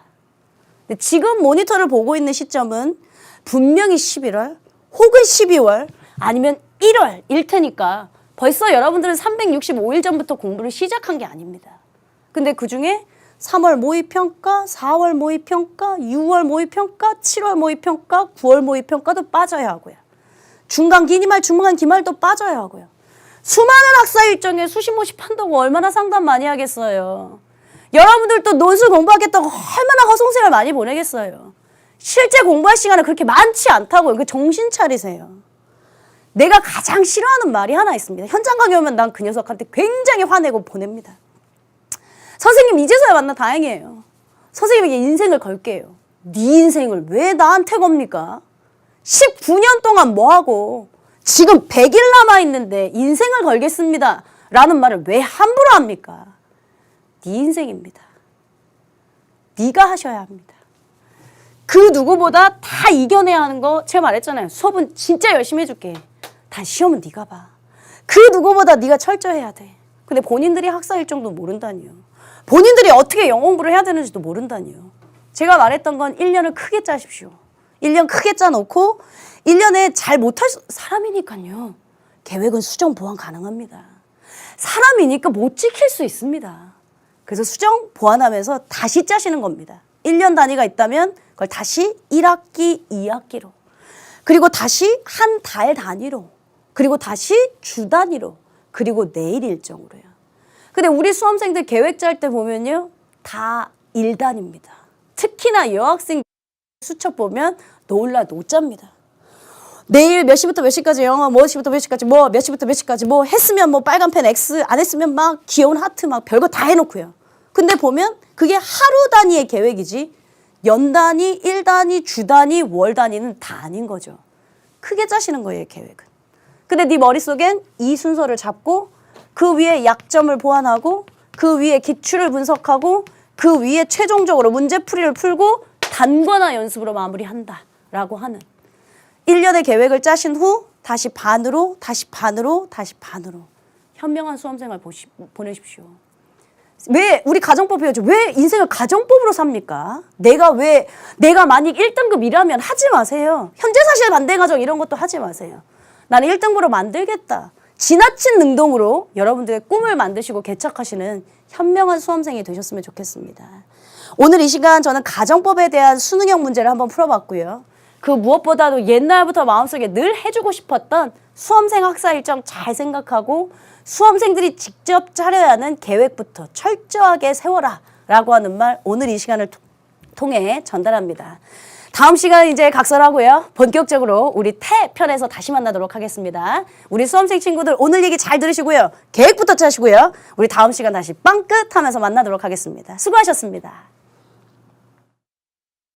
근데 지금 모니터를 보고 있는 시점은 분명히 11월 혹은 12월 아니면 1월일 테니까 벌써 여러분들은 365일 전부터 공부를 시작한 게 아닙니다. 근데 그중에 3월 모의평가, 4월 모의평가, 6월 모의평가, 7월 모의평가, 9월 모의평가도 빠져야 하고요. 중간 기말, 중간 기말도 빠져야 하고요. 수많은 학사 일정에 수시 모시 판다고 얼마나 상담 많이 하겠어요. 여러분들도 논술 공부하겠다고 얼마나 허송세월 많이 보내겠어요. 실제 공부할 시간은 그렇게 많지 않다고요. 그 정신 차리세요. 내가 가장 싫어하는 말이 하나 있습니다. 현장 강의 오면 난 그 녀석한테 굉장히 화내고 보냅니다. 선생님 이제서야 만나 다행이에요. 선생님에게 인생을 걸게요. 네 인생을 왜 나한테 겁니까? 19년 동안 뭐하고 지금 100일 남아있는데 인생을 걸겠습니다. 라는 말을 왜 함부로 합니까? 네 인생입니다. 네가 하셔야 합니다. 그 누구보다 다 이겨내야 하는 거 제가 말했잖아요. 수업은 진짜 열심히 해줄게. 단 시험은 네가 봐. 그 누구보다 네가 철저해야 돼. 근데 본인들이 학사 일정도 모른다니요. 본인들이 어떻게 영어 공부를 해야 되는지도 모른다니요. 제가 말했던 건 1년을 크게 짜십시오. 1년 크게 짜놓고 1년에 잘 못할 사람이니까요. 계획은 수정 보완 가능합니다. 사람이니까 못 지킬 수 있습니다. 그래서 수정 보완하면서 다시 짜시는 겁니다. 1년 단위가 있다면 그걸 다시 1학기, 2학기로 그리고 다시 한 달 단위로 그리고 다시 주 단위로 그리고 내일 일정으로요. 근데 우리 수험생들 계획 짤 때 보면요. 다 1단입니다. 특히나 여학생 수첩 보면 놀라 노짜입니다. 내일 몇 시부터 몇 시까지 영어, 뭐 시부터 몇 시까지 뭐, 몇 시부터 몇 시까지 뭐 했으면 뭐 빨간 펜 X, 안 했으면 막 귀여운 하트 막 별거 다 해놓고요. 근데 보면 그게 하루 단위의 계획이지 연 단위, 일 단위, 주 단위, 월 단위는 다 아닌 거죠. 크게 짜시는 거예요, 계획은. 근데 네 머릿속엔 이 순서를 잡고 그 위에 약점을 보완하고 그 위에 기출을 분석하고 그 위에 최종적으로 문제풀이를 풀고 단권화 연습으로 마무리한다라고 하는 1년의 계획을 짜신 후 다시 반으로 다시 반으로 다시 반으로 현명한 수험생활 보내십시오. 왜 우리 가정법 배우죠? 왜 인생을 가정법으로 삽니까? 내가 만약 1등급이라면 하지 마세요. 현재 사실 반대 가정 이런 것도 하지 마세요. 나는 1등급으로 만들겠다. 지나친 능동으로 여러분들의 꿈을 만드시고 개척하시는 현명한 수험생이 되셨으면 좋겠습니다. 오늘 이 시간 저는 가정법에 대한 수능형 문제를 한번 풀어봤고요. 그 무엇보다도 옛날부터 마음속에 늘 해주고 싶었던 수험생 학사 일정 잘 생각하고 수험생들이 직접 짜려야 하는 계획부터 철저하게 세워라 라고 하는 말 오늘 이 시간을 통해 전달합니다. 다음 시간 이제 각설하고요. 본격적으로 우리 태 편에서 다시 만나도록 하겠습니다. 우리 수험생 친구들 오늘 얘기 잘 들으시고요. 계획부터 짜시고요. 우리 다음 시간 다시 빵끝 하면서 만나도록 하겠습니다. 수고하셨습니다.